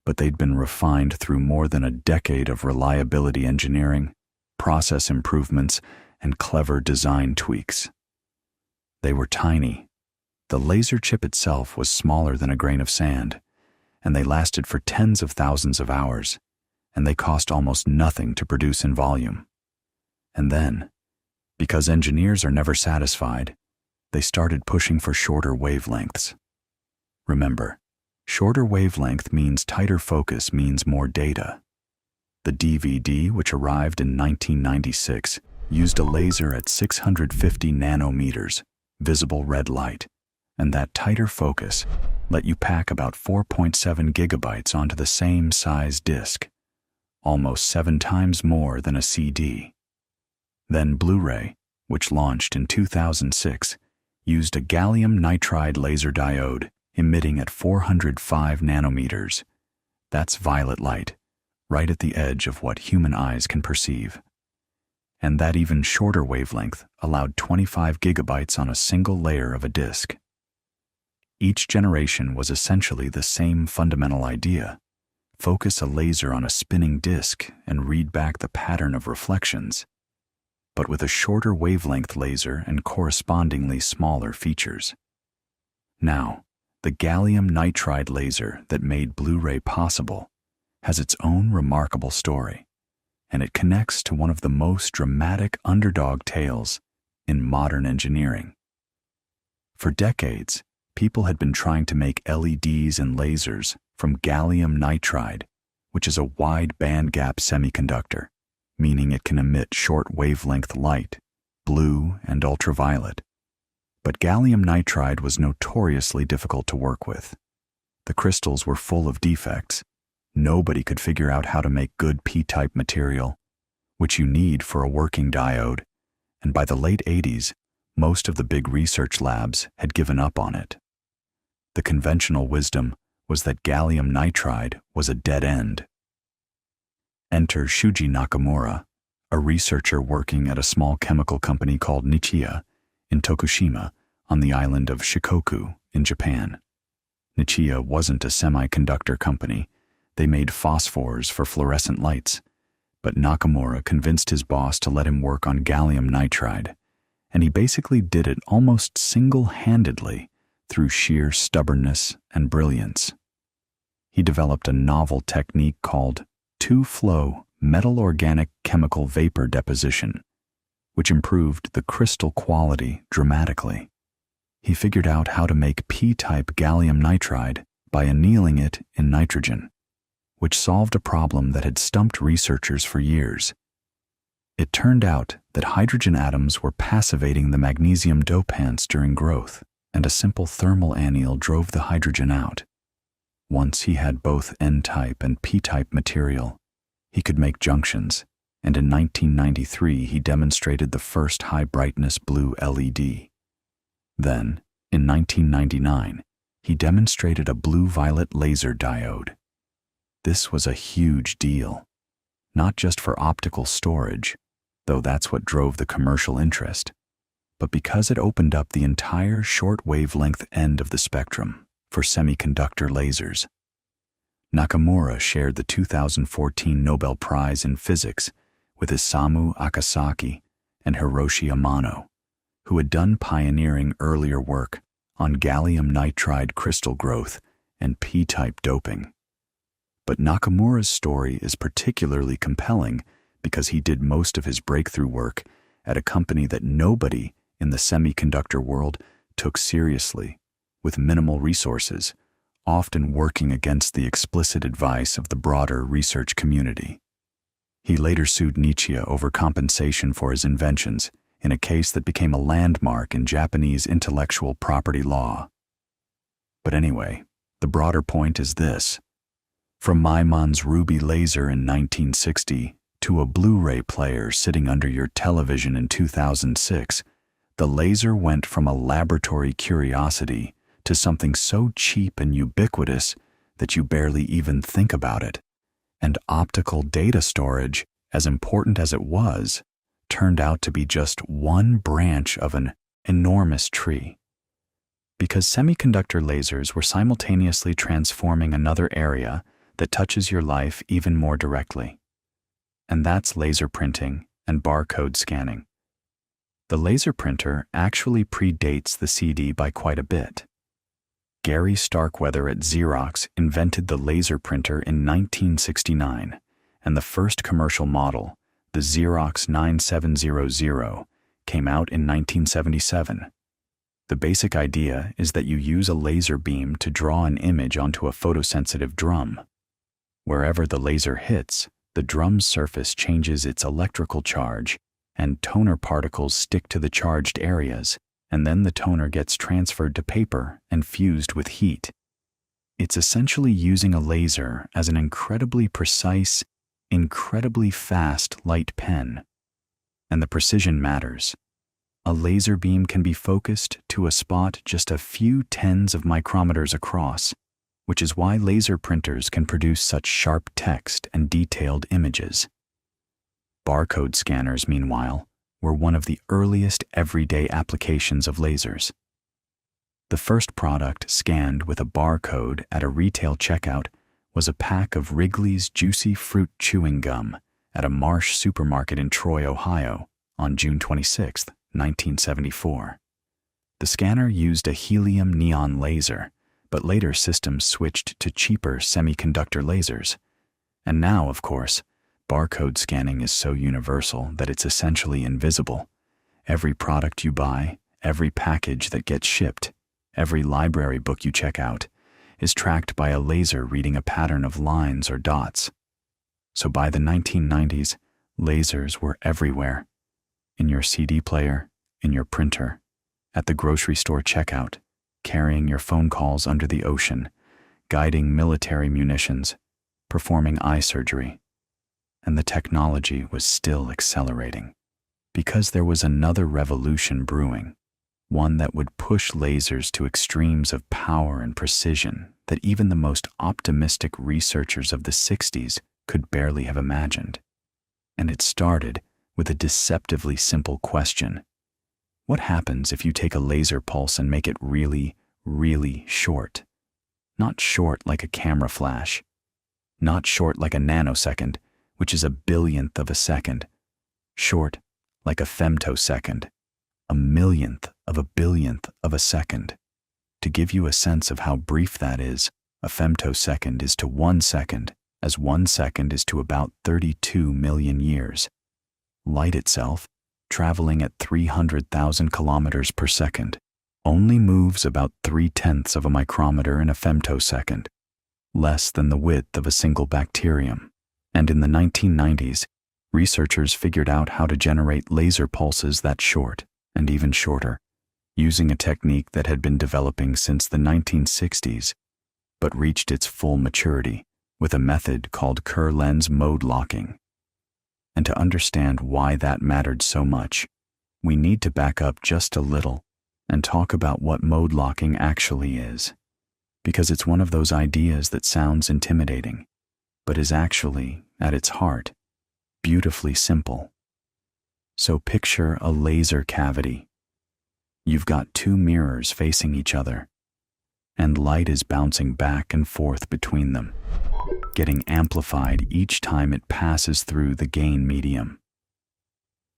But they'd been refined through more than a decade of reliability engineering, process improvements, and clever design tweaks. They were tiny. The laser chip itself was smaller than a grain of sand, and they lasted for tens of thousands of hours, and they cost almost nothing to produce in volume. And then, because engineers are never satisfied, they started pushing for shorter wavelengths. Remember, shorter wavelength means tighter focus means more data. The DVD, which arrived in 1996, used a laser at 650 nanometers, visible red light, and that tighter focus let you pack about 4.7 gigabytes onto the same size disk, almost 7 times more than a CD. Then Blu-ray, which launched in 2006, used a gallium nitride laser diode emitting at 405 nanometers. That's violet light, right at the edge of what human eyes can perceive. And that even shorter wavelength allowed 25 gigabytes on a single layer of a disk. Each generation was essentially the same fundamental idea: focus a laser on a spinning disk and read back the pattern of reflections, but with a shorter wavelength laser and correspondingly smaller features. Now, the gallium nitride laser that made Blu-ray possible has its own remarkable story, and it connects to one of the most dramatic underdog tales in modern engineering. For decades, people had been trying to make LEDs and lasers from gallium nitride, which is a wide bandgap semiconductor, meaning it can emit short wavelength light, blue and ultraviolet. But gallium nitride was notoriously difficult to work with. The crystals were full of defects. Nobody could figure out how to make good P-type material, which you need for a working diode, and by the late 80s, most of the big research labs had given up on it. The conventional wisdom was that gallium nitride was a dead end. Enter Shuji Nakamura, a researcher working at a small chemical company called Nichiya in Tokushima on the island of Shikoku in Japan. Nichiya wasn't a semiconductor company. They made phosphors for fluorescent lights, but Nakamura convinced his boss to let him work on gallium nitride, and he basically did it almost single-handedly through sheer stubbornness and brilliance. He developed a novel technique called two-flow metal-organic chemical vapor deposition, which improved the crystal quality dramatically. He figured out how to make P-type gallium nitride by annealing it in nitrogen, which solved a problem that had stumped researchers for years. It turned out that hydrogen atoms were passivating the magnesium dopants during growth, and a simple thermal anneal drove the hydrogen out. Once he had both N-type and P-type material, he could make junctions, and in 1993 he demonstrated the first high-brightness blue LED. Then, in 1999, he demonstrated a blue-violet laser diode. This was a huge deal, not just for optical storage, though that's what drove the commercial interest, but because it opened up the entire short-wavelength end of the spectrum for semiconductor lasers. Nakamura shared the 2014 Nobel Prize in Physics with Isamu Akasaki and Hiroshi Amano, who had done pioneering earlier work on gallium nitride crystal growth and P-type doping. But Nakamura's story is particularly compelling because he did most of his breakthrough work at a company that nobody in the semiconductor world took seriously, with minimal resources, often working against the explicit advice of the broader research community. He later sued Nichiya over compensation for his inventions in a case that became a landmark in Japanese intellectual property law. But anyway, the broader point is this. From Maimon's ruby laser in 1960 to a Blu-ray player sitting under your television in 2006, the laser went from a laboratory curiosity to something so cheap and ubiquitous that you barely even think about it. And optical data storage, as important as it was, turned out to be just one branch of an enormous tree. Because semiconductor lasers were simultaneously transforming another area that touches your life even more directly. And that's laser printing and barcode scanning. The laser printer actually predates the CD by quite a bit. Gary Starkweather at Xerox invented the laser printer in 1969, and the first commercial model, the Xerox 9700, came out in 1977. The basic idea is that you use a laser beam to draw an image onto a photosensitive drum. Wherever the laser hits, the drum's surface changes its electrical charge, and toner particles stick to the charged areas, and then the toner gets transferred to paper and fused with heat. It's essentially using a laser as an incredibly precise, incredibly fast light pen. And the precision matters. A laser beam can be focused to a spot just a few tens of micrometers across, which is why laser printers can produce such sharp text and detailed images. Barcode scanners, meanwhile, were one of the earliest everyday applications of lasers. The first product scanned with a barcode at a retail checkout was a pack of Wrigley's Juicy Fruit Chewing Gum at a Marsh supermarket in Troy, Ohio, on June 26, 1974. The scanner used a helium neon laser, but later systems switched to cheaper semiconductor lasers. And now, of course, barcode scanning is so universal that it's essentially invisible. Every product you buy, Every package that gets shipped, every library book you check out, is tracked by a laser reading a pattern of lines or dots. So by the 1990s, lasers were everywhere. In your CD player, in your printer, at the grocery store checkout, carrying your phone calls under the ocean, guiding military munitions, performing eye surgery. And the technology was still accelerating, because there was another revolution brewing, one that would push lasers to extremes of power and precision that even the most optimistic researchers of the 60s could barely have imagined. And it started with a deceptively simple question. What happens if you take a laser pulse and make it really, really short? Not short like a camera flash. Not short like a nanosecond, which is a billionth of a second. Short like a femtosecond, a millionth of a billionth of a second. To give you a sense of how brief that is, a femtosecond is to 1 second, as 1 second is to about 32 million years. Light itself, traveling at 300,000 kilometers per second, only moves about 0.3 of a micrometer in a femtosecond, less than the width of a single bacterium. And in the 1990s, researchers figured out how to generate laser pulses that short, and even shorter, using a technique that had been developing since the 1960s, but reached its full maturity with a method called Kerr lens mode locking. And to understand why that mattered so much, we need to back up just a little and talk about what mode locking actually is, because it's one of those ideas that sounds intimidating, but is actually, at its heart, beautifully simple. So picture a laser cavity. You've got two mirrors facing each other, and light is bouncing back and forth between them, getting amplified each time it passes through the gain medium.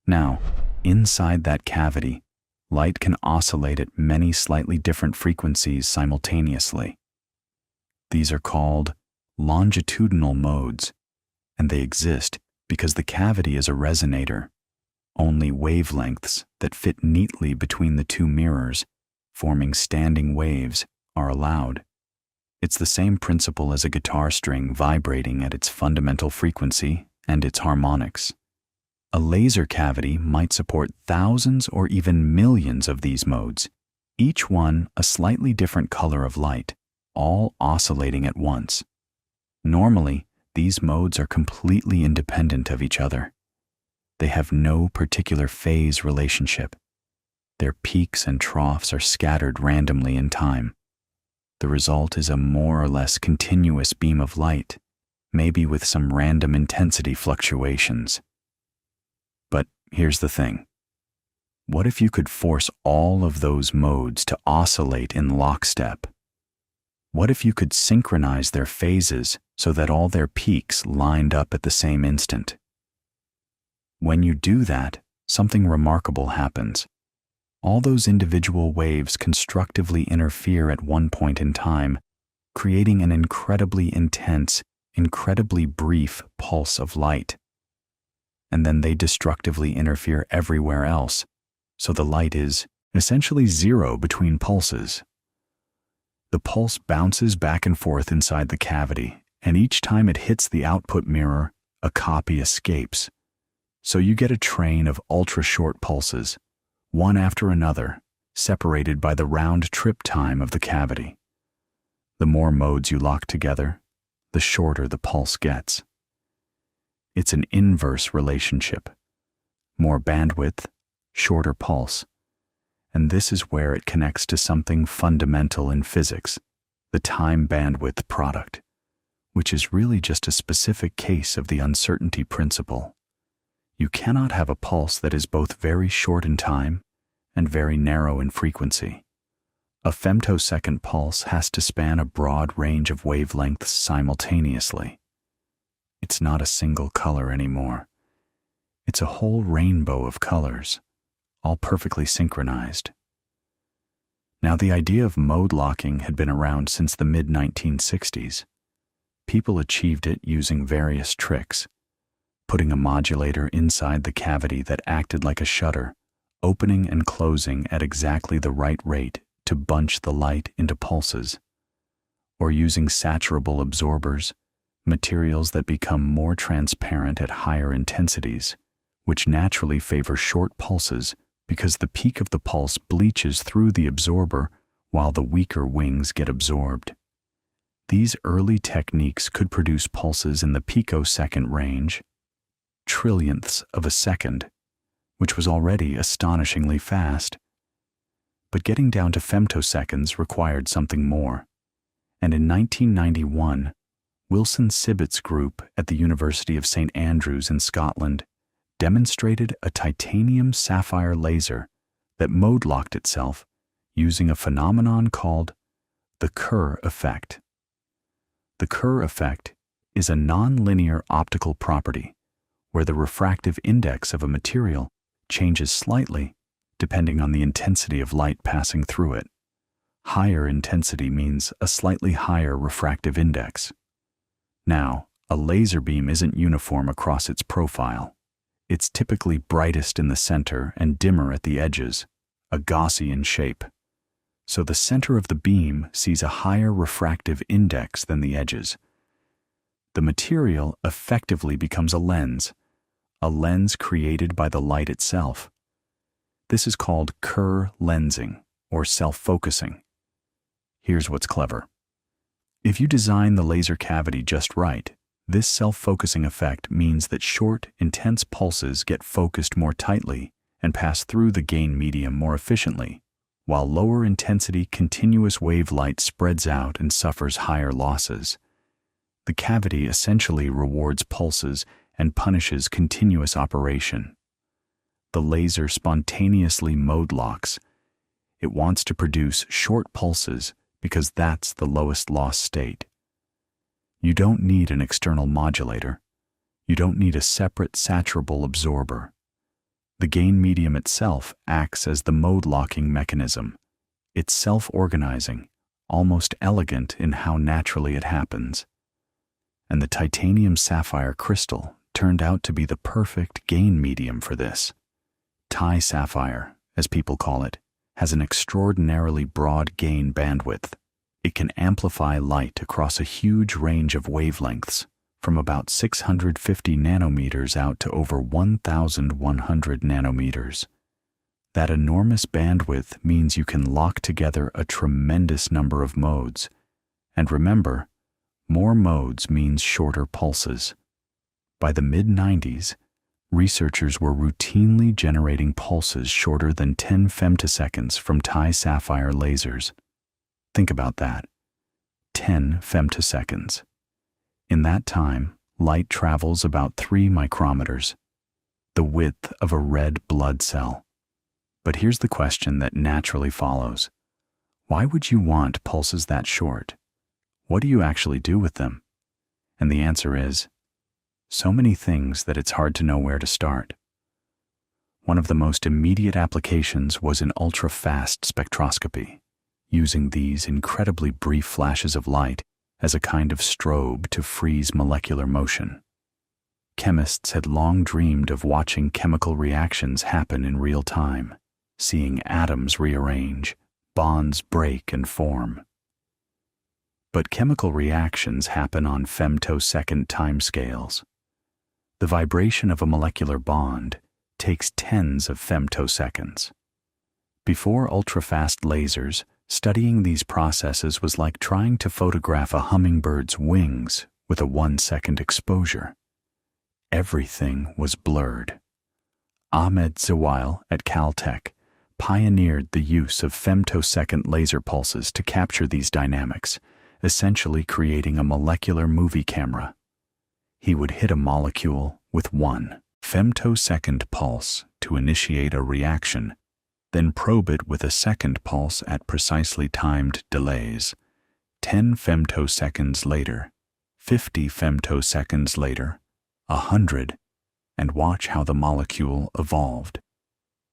Now, inside that cavity, light can oscillate at many slightly different frequencies simultaneously. These are called longitudinal modes, and they exist because the cavity is a resonator. Only wavelengths that fit neatly between the two mirrors, forming standing waves, are allowed. It's the same principle as a guitar string vibrating at its fundamental frequency and its harmonics. A laser cavity might support thousands or even millions of these modes, each one a slightly different color of light, all oscillating at once. Normally, these modes are completely independent of each other. They have no particular phase relationship. Their peaks and troughs are scattered randomly in time. The result is a more or less continuous beam of light, maybe with some random intensity fluctuations. But here's the thing. What if you could force all of those modes to oscillate in lockstep? What if you could synchronize their phases so that all their peaks lined up at the same instant? When you do that, something remarkable happens. All those individual waves constructively interfere at one point in time, creating an incredibly intense, incredibly brief pulse of light. And then they destructively interfere everywhere else, so the light is essentially zero between pulses. The pulse bounces back and forth inside the cavity, and each time it hits the output mirror, a copy escapes. So you get a train of ultra-short pulses, one after another, separated by the round trip time of the cavity. The more modes you lock together, the shorter the pulse gets. It's an inverse relationship. More bandwidth, shorter pulse. And this is where it connects to something fundamental in physics, the time-bandwidth product, which is really just a specific case of the uncertainty principle. You cannot have a pulse that is both very short in time and very narrow in frequency. A femtosecond pulse has to span a broad range of wavelengths simultaneously. It's not a single color anymore. It's a whole rainbow of colors, all perfectly synchronized. Now, the idea of mode locking had been around since the mid-1960s. People achieved it using various tricks, putting a modulator inside the cavity that acted like a shutter, opening and closing at exactly the right rate to bunch the light into pulses, or using saturable absorbers, materials that become more transparent at higher intensities, which naturally favor short pulses because the peak of the pulse bleaches through the absorber while the weaker wings get absorbed. These early techniques could produce pulses in the picosecond range, trillionths of a second, which was already astonishingly fast. But getting down to femtoseconds required something more. And in 1991, Wilson Sibbett's group at the University of St. Andrews in Scotland demonstrated a titanium sapphire laser that mode-locked itself using a phenomenon called the Kerr effect. The Kerr effect is a nonlinear optical property where the refractive index of a material changes slightly depending on the intensity of light passing through it. Higher intensity means a slightly higher refractive index. Now, a laser beam isn't uniform across its profile. It's typically brightest in the center and dimmer at the edges, a Gaussian shape. So the center of the beam sees a higher refractive index than the edges. The material effectively becomes a lens created by the light itself. This is called Kerr lensing, or self-focusing. Here's what's clever. If you design the laser cavity just right, this self-focusing effect means that short, intense pulses get focused more tightly and pass through the gain medium more efficiently, while lower intensity continuous wave light spreads out and suffers higher losses. The cavity essentially rewards pulses and punishes continuous operation. The laser spontaneously mode locks. It wants to produce short pulses because that's the lowest loss state. You don't need an external modulator. You don't need a separate saturable absorber. The gain medium itself acts as the mode locking mechanism. It's self-organizing, almost elegant in how naturally it happens. And the titanium sapphire crystal turned out to be the perfect gain medium for this. Ti sapphire, as people call it, has an extraordinarily broad gain bandwidth. It can amplify light across a huge range of wavelengths, from about 650 nanometers out to over 1,100 nanometers. That enormous bandwidth means you can lock together a tremendous number of modes. And remember, more modes means shorter pulses. By the mid-90s, researchers were routinely generating pulses shorter than 10 femtoseconds from Ti sapphire lasers. Think about that. 10 femtoseconds. In that time, light travels about 3 micrometers, the width of a red blood cell. But here's the question that naturally follows. Why would you want pulses that short? What do you actually do with them? And the answer is, so many things that it's hard to know where to start. One of the most immediate applications was in ultra-fast spectroscopy, using these incredibly brief flashes of light as a kind of strobe to freeze molecular motion. Chemists had long dreamed of watching chemical reactions happen in real time, seeing atoms rearrange, bonds break and form. But chemical reactions happen on femtosecond timescales. The vibration of a molecular bond takes tens of femtoseconds. Before ultrafast lasers, studying these processes was like trying to photograph a hummingbird's wings with a 1-second exposure. Everything was blurred. Ahmed Zewail at Caltech pioneered the use of femtosecond laser pulses to capture these dynamics, essentially creating a molecular movie camera. He would hit a molecule with 1 femtosecond pulse to initiate a reaction, then probe it with a second pulse at precisely timed delays. 10 femtoseconds later, 50 femtoseconds later, 100, and watch how the molecule evolved.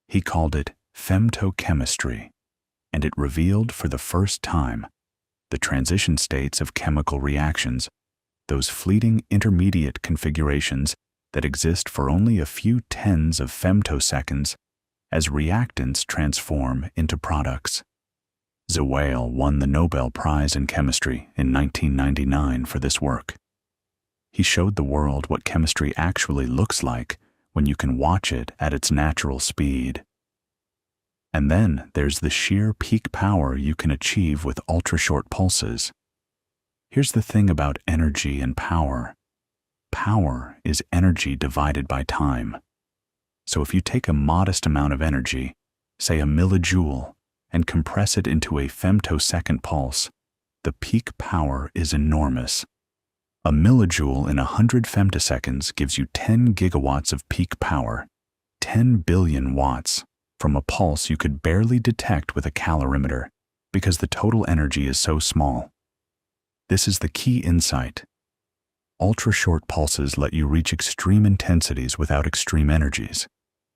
He called it femtochemistry, and it revealed for the first time the transition states of chemical reactions, those fleeting intermediate configurations that exist for only a few tens of femtoseconds as reactants transform into products. Zewail won the Nobel Prize in Chemistry in 1999 for this work. He showed the world what chemistry actually looks like when you can watch it at its natural speed. And then there's the sheer peak power you can achieve with ultra-short pulses. Here's the thing about energy and power. Power is energy divided by time. So if you take a modest amount of energy, say a millijoule, and compress it into a femtosecond pulse, the peak power is enormous. A millijoule in 100 femtoseconds gives you 10 gigawatts of peak power, 10 billion watts, from a pulse you could barely detect with a calorimeter because the total energy is so small. This is the key insight. Ultra-short pulses let you reach extreme intensities without extreme energies,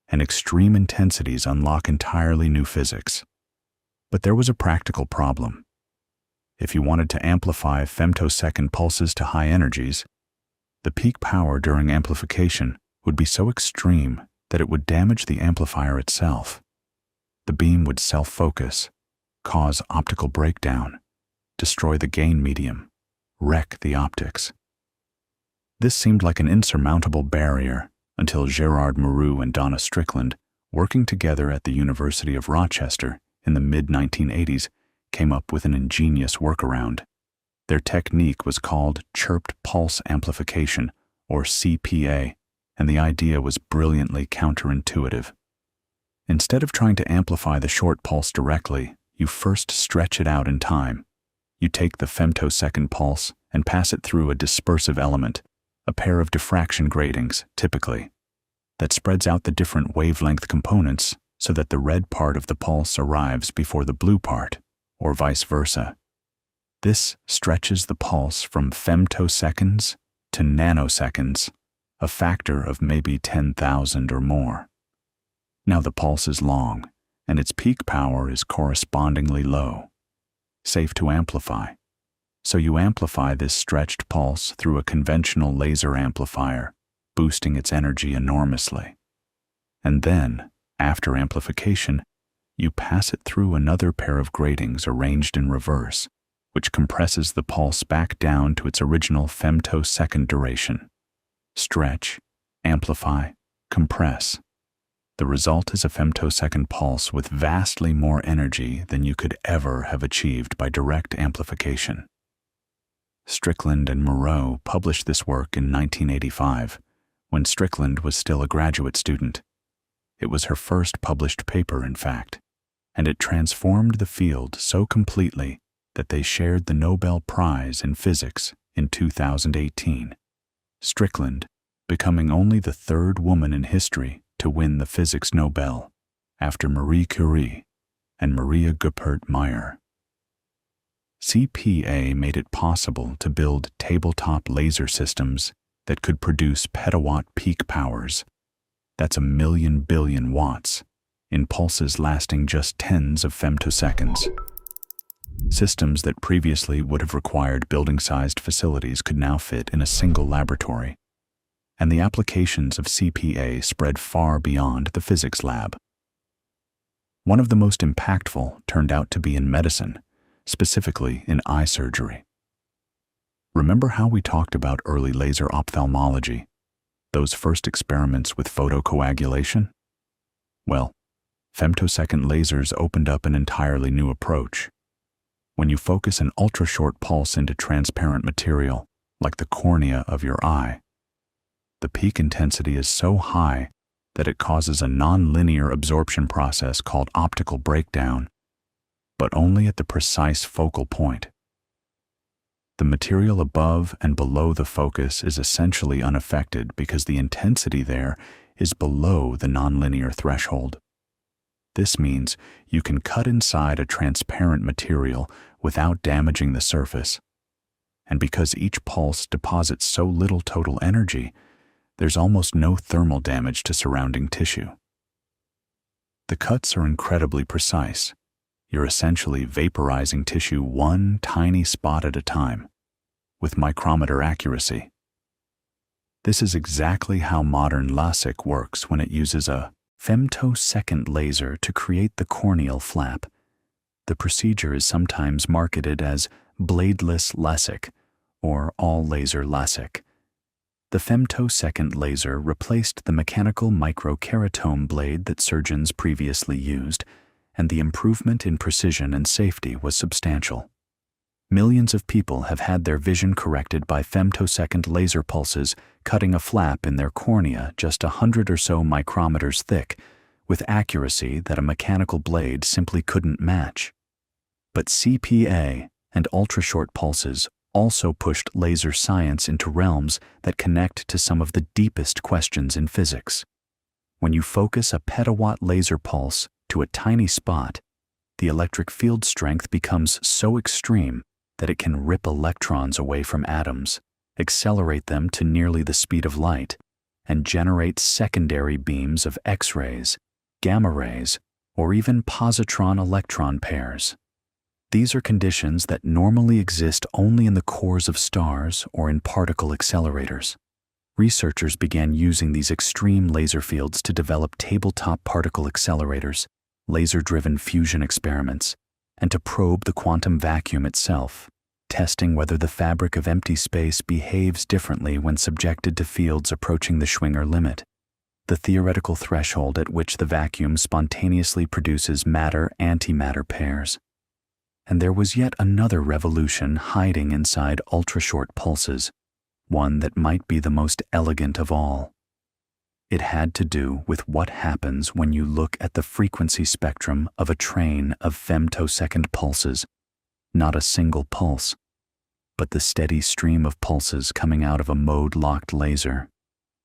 and extreme intensities unlock entirely new physics. But there was a practical problem. If you wanted to amplify femtosecond pulses to high energies, the peak power during amplification would be so extreme that it would damage the amplifier itself. The beam would self-focus, cause optical breakdown, destroy the gain medium, wreck the optics. This seemed like an insurmountable barrier until Gerard Mourou and Donna Strickland, working together at the University of Rochester in the mid-1980s, came up with an ingenious workaround. Their technique was called chirped pulse amplification, or CPA, and the idea was brilliantly counterintuitive. Instead of trying to amplify the short pulse directly, you first stretch it out in time. You take the femtosecond pulse and pass it through a dispersive element, a pair of diffraction gratings, typically, that spreads out the different wavelength components so that the red part of the pulse arrives before the blue part, or vice versa. This stretches the pulse from femtoseconds to nanoseconds, a factor of maybe 10,000 or more. Now the pulse is long, and its peak power is correspondingly low, safe to amplify. So you amplify this stretched pulse through a conventional laser amplifier, boosting its energy enormously. And then, after amplification, you pass it through another pair of gratings arranged in reverse, which compresses the pulse back down to its original femtosecond duration. Stretch, amplify, compress. The result is a femtosecond pulse with vastly more energy than you could ever have achieved by direct amplification. Strickland and Moreau published this work in 1985, when Strickland was still a graduate student. It was her first published paper, in fact, and it transformed the field so completely that they shared the Nobel Prize in Physics in 2018. Strickland becoming only the third woman in history to win the Physics Nobel, after Marie Curie and Maria Goeppert-Mayer. CPA made it possible to build tabletop laser systems that could produce petawatt peak powers. That's 1,000,000 billion watts, in pulses lasting just tens of femtoseconds. Systems that previously would have required building-sized facilities could now fit in a single laboratory, and the applications of CPA spread far beyond the physics lab. One of the most impactful turned out to be in medicine, specifically in eye surgery. Remember how we talked about early laser ophthalmology, those first experiments with photocoagulation? Well, femtosecond lasers opened up an entirely new approach. When you focus an ultra-short pulse into transparent material, like the cornea of your eye, the peak intensity is so high that it causes a non-linear absorption process called optical breakdown, but only at the precise focal point. The material above and below the focus is essentially unaffected because the intensity there is below the nonlinear threshold. This means you can cut inside a transparent material without damaging the surface. And because each pulse deposits so little total energy, there's almost no thermal damage to surrounding tissue. The cuts are incredibly precise. You're essentially vaporizing tissue one tiny spot at a time, with micrometer accuracy. This is exactly how modern LASIK works when it uses a femtosecond laser to create the corneal flap. The procedure is sometimes marketed as bladeless LASIK or all-laser LASIK. The femtosecond laser replaced the mechanical microkeratome blade that surgeons previously used, and the improvement in precision and safety was substantial. Millions of people have had their vision corrected by femtosecond laser pulses cutting a flap in their cornea just 100 or so micrometers thick, with accuracy that a mechanical blade simply couldn't match. But CPA and ultra-short pulses also pushed laser science into realms that connect to some of the deepest questions in physics. When you focus a petawatt laser pulse to a tiny spot, the electric field strength becomes so extreme that it can rip electrons away from atoms, accelerate them to nearly the speed of light, and generate secondary beams of X-rays, gamma rays, or even positron-electron pairs. These are conditions that normally exist only in the cores of stars or in particle accelerators. Researchers began using these extreme laser fields to develop tabletop particle accelerators, laser-driven fusion experiments, and to probe the quantum vacuum itself, testing whether the fabric of empty space behaves differently when subjected to fields approaching the Schwinger limit, the theoretical threshold at which the vacuum spontaneously produces matter-antimatter pairs. And there was yet another revolution hiding inside ultra-short pulses, one that might be the most elegant of all. It had to do with what happens when you look at the frequency spectrum of a train of femtosecond pulses, not a single pulse, but the steady stream of pulses coming out of a mode-locked laser,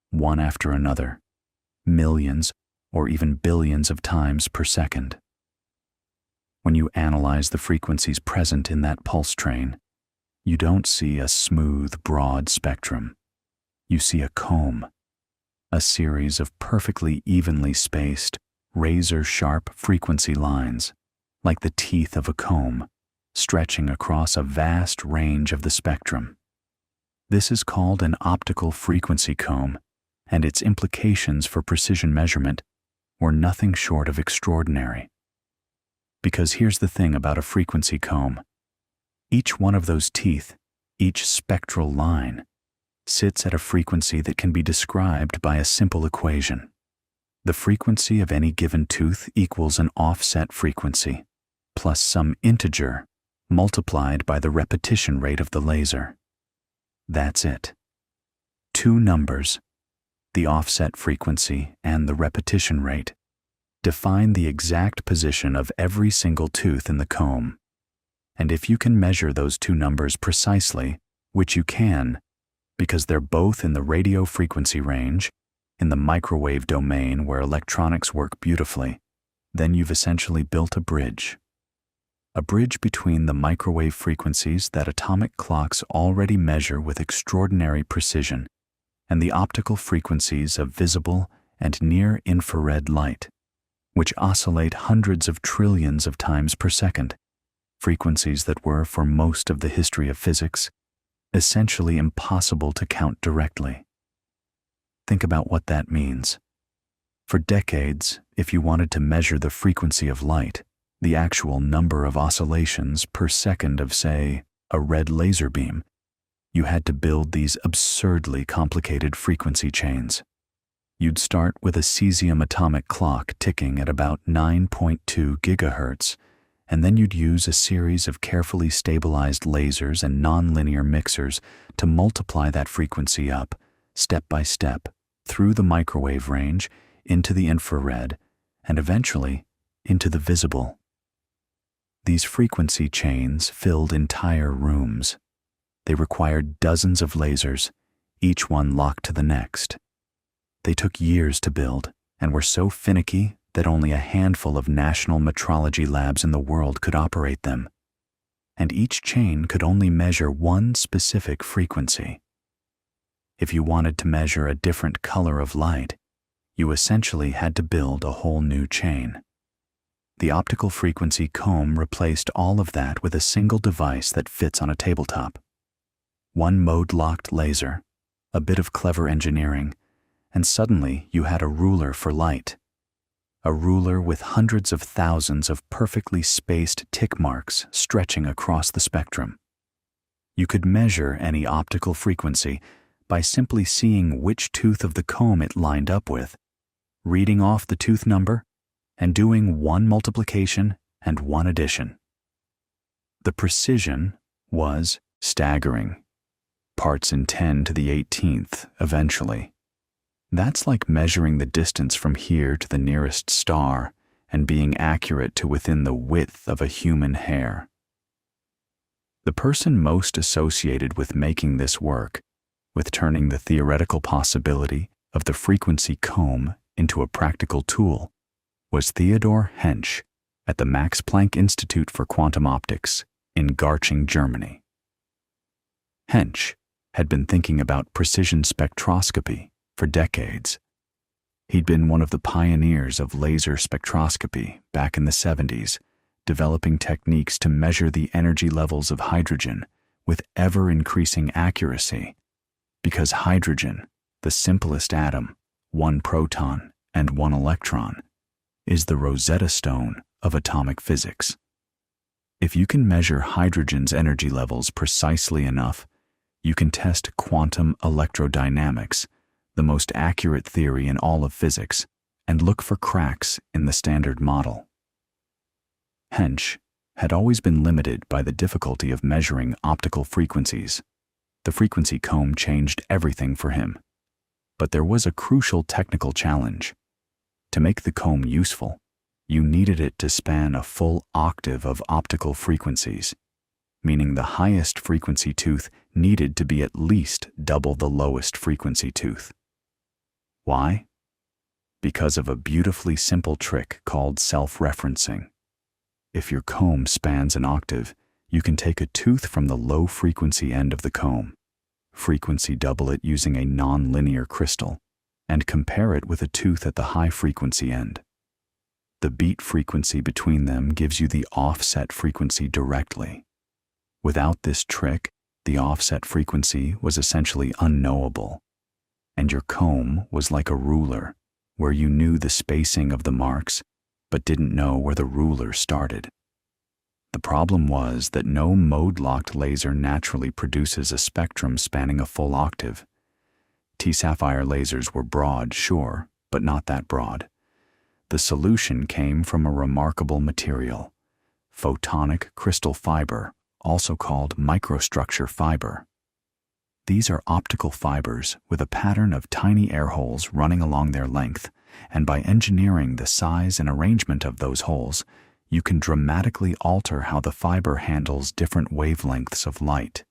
one after another, millions or even billions of times per second. When you analyze the frequencies present in that pulse train, you don't see a smooth, broad spectrum. You see a comb, a series of perfectly evenly spaced, razor-sharp frequency lines, like the teeth of a comb, stretching across a vast range of the spectrum. This is called an optical frequency comb, and its implications for precision measurement were nothing short of extraordinary. Because here's the thing about a frequency comb. Each one of those teeth, each spectral line, sits at a frequency that can be described by a simple equation. The frequency of any given tooth equals an offset frequency, plus some integer multiplied by the repetition rate of the laser. That's it. Two numbers, the offset frequency and the repetition rate, define the exact position of every single tooth in the comb. And if you can measure those two numbers precisely, which you can, because they're both in the radio frequency range, in the microwave domain where electronics work beautifully, then you've essentially built a bridge. A bridge between the microwave frequencies that atomic clocks already measure with extraordinary precision and the optical frequencies of visible and near-infrared light, which oscillate hundreds of trillions of times per second, frequencies that were, for most of the history of physics, essentially impossible to count directly. Think about what that means. For decades, if you wanted to measure the frequency of light, the actual number of oscillations per second of, say, a red laser beam, you had to build these absurdly complicated frequency chains. You'd start with a cesium atomic clock ticking at about 9.2 gigahertz, and then you'd use a series of carefully stabilized lasers and nonlinear mixers to multiply that frequency up, step by step, through the microwave range, into the infrared, and eventually into the visible. These frequency chains filled entire rooms. They required dozens of lasers, each one locked to the next. They took years to build and were so finicky that only a handful of national metrology labs in the world could operate them. And each chain could only measure one specific frequency. If you wanted to measure a different color of light, you essentially had to build a whole new chain. The optical frequency comb replaced all of that with a single device that fits on a tabletop. One mode-locked laser, a bit of clever engineering, and suddenly you had a ruler for light, a ruler with hundreds of thousands of perfectly spaced tick marks stretching across the spectrum. You could measure any optical frequency by simply seeing which tooth of the comb it lined up with, reading off the tooth number, and doing one multiplication and one addition. The precision was staggering. Parts in 10 to the 18th eventually. That's like measuring the distance from here to the nearest star and being accurate to within the width of a human hair. The person most associated with making this work, with turning the theoretical possibility of the frequency comb into a practical tool, was Theodor Hensch at the Max Planck Institute for Quantum Optics in Garching, Germany. Hensch had been thinking about precision spectroscopy for decades. He'd been one of the pioneers of laser spectroscopy back in the 70s, developing techniques to measure the energy levels of hydrogen with ever-increasing accuracy, because hydrogen, the simplest atom, one proton and one electron, is the Rosetta Stone of atomic physics. If you can measure hydrogen's energy levels precisely enough, you can test quantum electrodynamics, the most accurate theory in all of physics, and look for cracks in the standard model. Hensch had always been limited by the difficulty of measuring optical frequencies. The frequency comb changed everything for him. But there was a crucial technical challenge. To make the comb useful, you needed it to span a full octave of optical frequencies, meaning the highest frequency tooth needed to be at least double the lowest frequency tooth. Why? Because of a beautifully simple trick called self-referencing. If your comb spans an octave, you can take a tooth from the low-frequency end of the comb, frequency double it using a non-linear crystal, and compare it with a tooth at the high-frequency end. The beat frequency between them gives you the offset frequency directly. Without this trick, the offset frequency was essentially unknowable, and your comb was like a ruler, where you knew the spacing of the marks, but didn't know where the ruler started. The problem was that no mode-locked laser naturally produces a spectrum spanning a full octave. T-sapphire lasers were broad, sure, but not that broad. The solution came from a remarkable material, photonic crystal fiber, also called microstructure fiber. These are optical fibers with a pattern of tiny air holes running along their length, and by engineering the size and arrangement of those holes, you can dramatically alter how the fiber handles different wavelengths of light.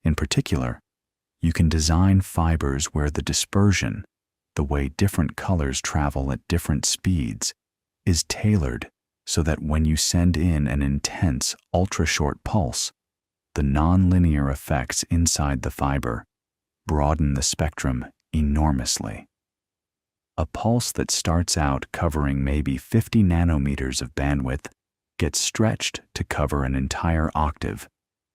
In particular, you can design fibers where the dispersion, the way different colors travel at different speeds, is tailored so that when you send in an intense, ultra-short pulse, the nonlinear effects inside the fiber broaden the spectrum enormously. A pulse that starts out covering maybe 50 nanometers of bandwidth gets stretched to cover an entire octave,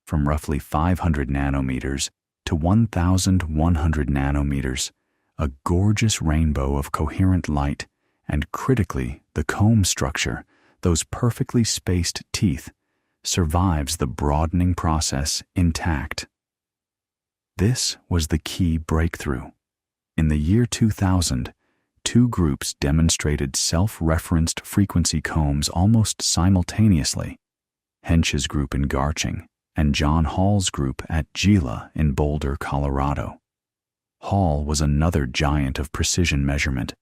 from roughly 500 nanometers to 1,100 nanometers, a gorgeous rainbow of coherent light, and critically, the comb structure, those perfectly spaced teeth, survives the broadening process intact. This was the key breakthrough. In the year 2000, two groups demonstrated self-referenced frequency combs almost simultaneously, Hensch's group in Garching and John Hall's group at Gila in Boulder, Colorado. Hall was another giant of precision measurement,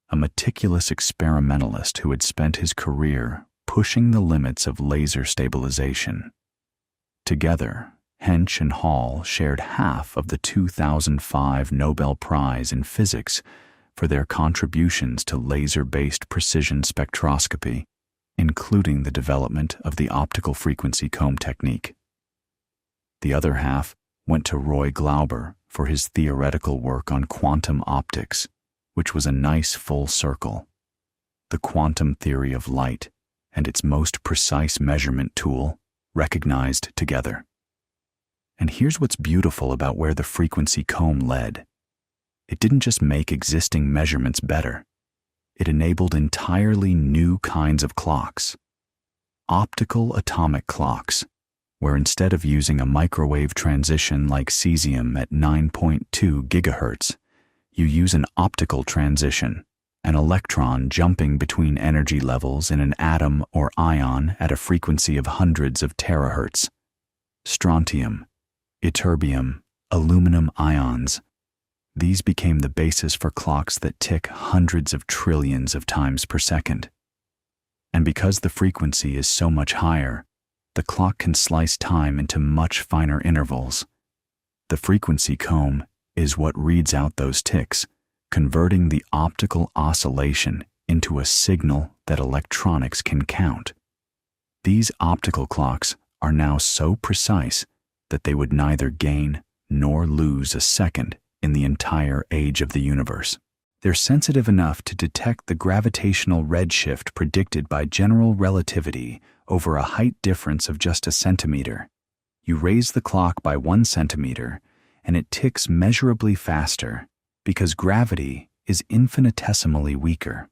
a meticulous experimentalist who had spent his career pushing the limits of laser stabilization. Together, Hensch and Hall shared half of the 2005 Nobel Prize in Physics for their contributions to laser-based precision spectroscopy, including the development of the optical frequency comb technique. The other half went to Roy Glauber for his theoretical work on quantum optics, which was a nice full circle. The quantum theory of light and its most precise measurement tool recognized together. And here's what's beautiful about where the frequency comb led. It didn't just make existing measurements better. it enabled entirely new kinds of clocks. Optical atomic clocks, where instead of using a microwave transition like cesium at 9.2 gigahertz, you use an optical transition, an electron jumping between energy levels in an atom or ion at a frequency of hundreds of terahertz. Strontium, ytterbium, aluminum ions. These became the basis for clocks that tick hundreds of trillions of times per second. And because the frequency is so much higher, the clock can slice time into much finer intervals. The frequency comb is what reads out those ticks, converting the optical oscillation into a signal that electronics can count. These optical clocks are now so precise that they would neither gain nor lose a second in the entire age of the universe. They're sensitive enough to detect the gravitational redshift predicted by general relativity over a height difference of just a centimeter. You raise the clock by 1 centimeter, and it ticks measurably faster because gravity is infinitesimally weaker.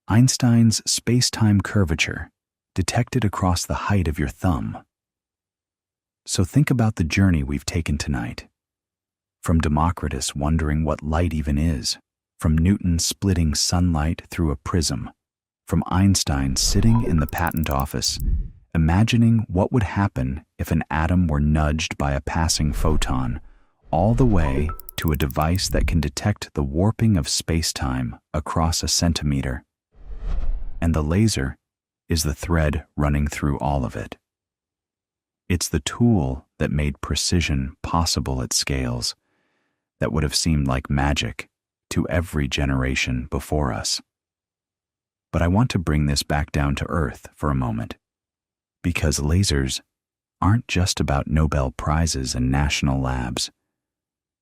Einstein's space-time curvature, detected across the height of your thumb. So think about the journey we've taken tonight. From Democritus wondering what light even is, from Newton splitting sunlight through a prism, from Einstein sitting in the patent office, imagining what would happen if an atom were nudged by a passing photon, all the way to a device that can detect the warping of space-time across a centimeter. And the laser is the thread running through all of it. It's the tool that made precision possible at scales that would have seemed like magic to every generation before us. But I want to bring this back down to earth for a moment, because lasers aren't just about Nobel Prizes and national labs.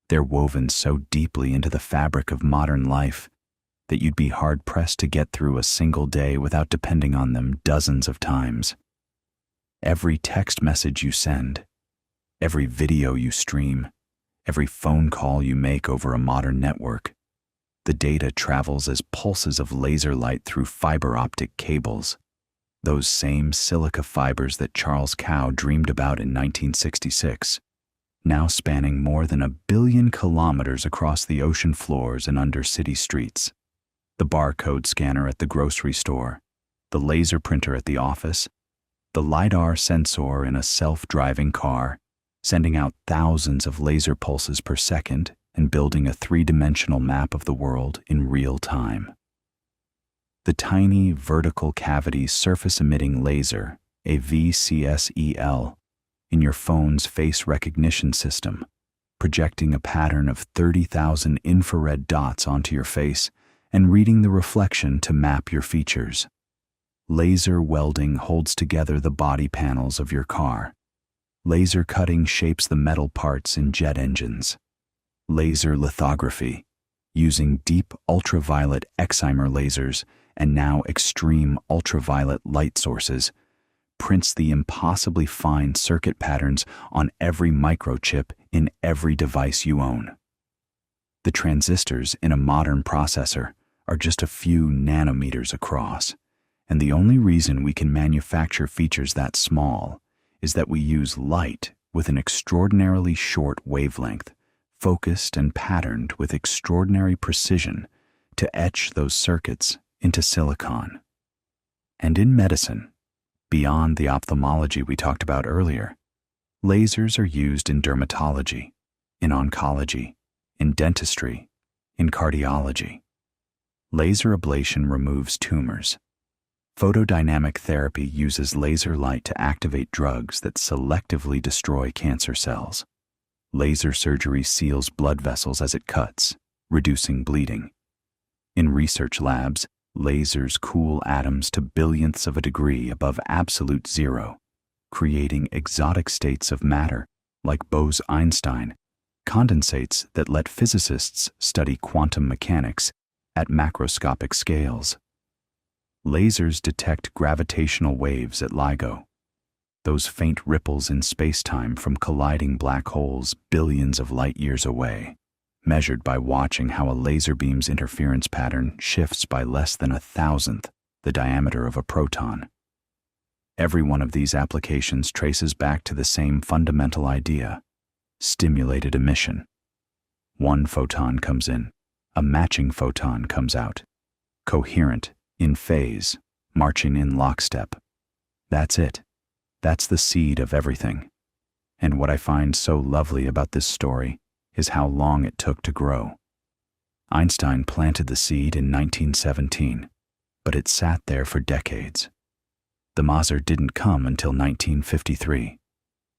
They're woven so deeply into the fabric of modern life that you'd be hard-pressed to get through a single day without depending on them dozens of times. Every text message you send, every video you stream, every phone call you make over a modern network, the data travels as pulses of laser light through fiber optic cables, those same silica fibers that Charles Cow dreamed about in 1966, now spanning more than 1 billion kilometers across the ocean floors and under city streets. The barcode scanner at the grocery store, the laser printer at the office, the LiDAR sensor in a self-driving car, sending out thousands of laser pulses per second and building a 3-dimensional map of the world in real time. The tiny vertical cavity surface-emitting laser, a VCSEL, in your phone's face recognition system, projecting a pattern of 30,000 infrared dots onto your face and reading the reflection to map your features. Laser welding holds together the body panels of your car. Laser cutting shapes the metal parts in jet engines. Laser lithography, using deep ultraviolet excimer lasers and now extreme ultraviolet light sources, prints the impossibly fine circuit patterns on every microchip in every device you own. The transistors in a modern processor are just a few nanometers across, and the only reason we can manufacture features that small is that we use light with an extraordinarily short wavelength, focused and patterned with extraordinary precision to etch those circuits into silicon. And in medicine, beyond the ophthalmology we talked about earlier, lasers are used in dermatology, in oncology, in dentistry, in cardiology. Laser ablation removes tumors. Photodynamic therapy uses laser light to activate drugs that selectively destroy cancer cells. Laser surgery seals blood vessels as it cuts, reducing bleeding. In research labs, lasers cool atoms to billionths of a degree above absolute zero, creating exotic states of matter like Bose-Einstein, condensates that let physicists study quantum mechanics at macroscopic scales. Lasers detect gravitational waves at LIGO, those faint ripples in space-time from colliding black holes billions of light years away. measured by watching how a laser beam's interference pattern shifts by less than 1,000th the diameter of a proton. Every one of these applications traces back to the same fundamental idea: stimulated emission. One photon comes in, a matching photon comes out, coherent, in phase, marching in lockstep. That's it. That's the seed of everything. And what I find so lovely about this story is how long it took to grow. Einstein planted the seed in 1917, but it sat there for decades. The Maser didn't come until 1953.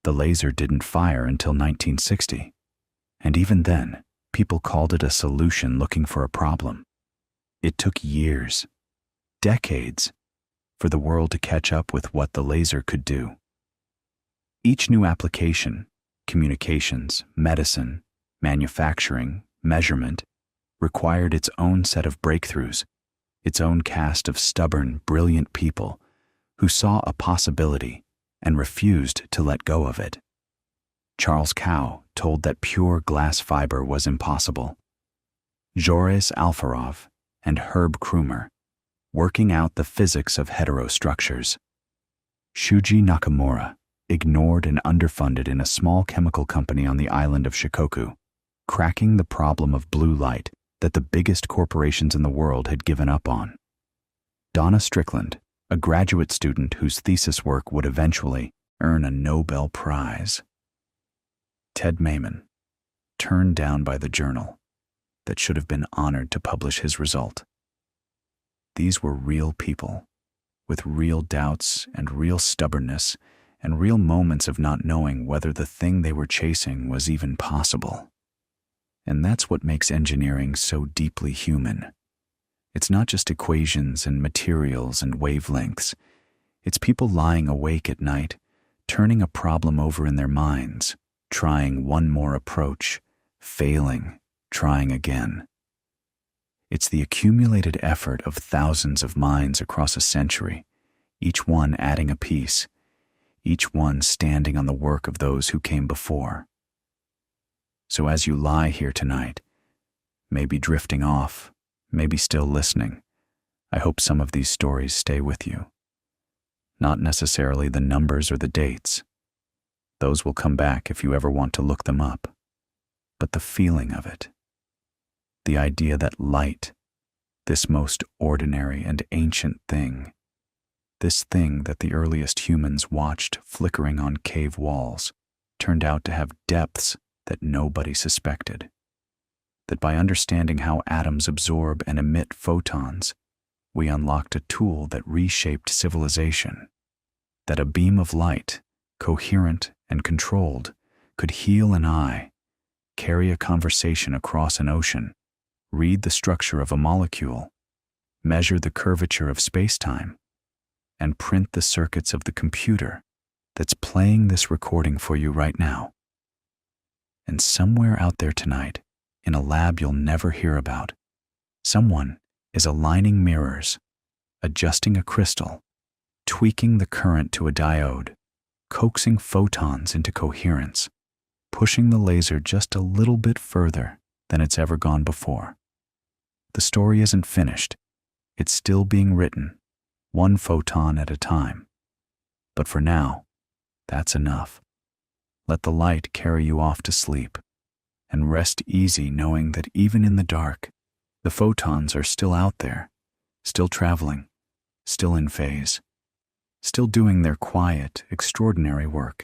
The laser didn't fire until 1960. And even then, people called it a solution looking for a problem. It took years, decades, for the world to catch up with what the laser could do. Each new application, communications, medicine, manufacturing, measurement, required its own set of breakthroughs, its own cast of stubborn, brilliant people who saw a possibility and refused to let go of it. Charles Cow told that pure glass fiber was impossible. Joris Alferov and Herb Krummer, working out the physics of heterostructures. Shuji Nakamura, ignored and underfunded in a small chemical company on the island of Shikoku, cracking the problem of blue light that the biggest corporations in the world had given up on. Donna Strickland, a graduate student whose thesis work would eventually earn a Nobel Prize. Ted Maiman, turned down by the journal that should have been honored to publish his result. These were real people, with real doubts and real stubbornness and real moments of not knowing whether the thing they were chasing was even possible. And that's what makes engineering so deeply human. It's not just equations and materials and wavelengths. It's people lying awake at night, turning a problem over in their minds, trying one more approach, failing, trying again. It's the accumulated effort of thousands of minds across a century, each one adding a piece, each one standing on the work of those who came before. So as you lie here tonight, maybe drifting off, maybe still listening, I hope some of these stories stay with you. Not necessarily the numbers or the dates. Those will come back if you ever want to look them up. But the feeling of it. The idea that light, this most ordinary and ancient thing, this thing that the earliest humans watched flickering on cave walls, turned out to have depths that nobody suspected. That by understanding how atoms absorb and emit photons, we unlocked a tool that reshaped civilization. That a beam of light, coherent and controlled, could heal an eye, carry a conversation across an ocean, read the structure of a molecule, measure the curvature of space-time, and print the circuits of the computer that's playing this recording for you right now. And somewhere out there tonight, in a lab you'll never hear about, someone is aligning mirrors, adjusting a crystal, tweaking the current to a diode, coaxing photons into coherence, pushing the laser just a little bit further than it's ever gone before. The story isn't finished. It's still being written, one photon at a time. But for now, that's enough. Let the light carry you off to sleep, and rest easy knowing that even in the dark, the photons are still out there, still traveling, still in phase, still doing their quiet, extraordinary work.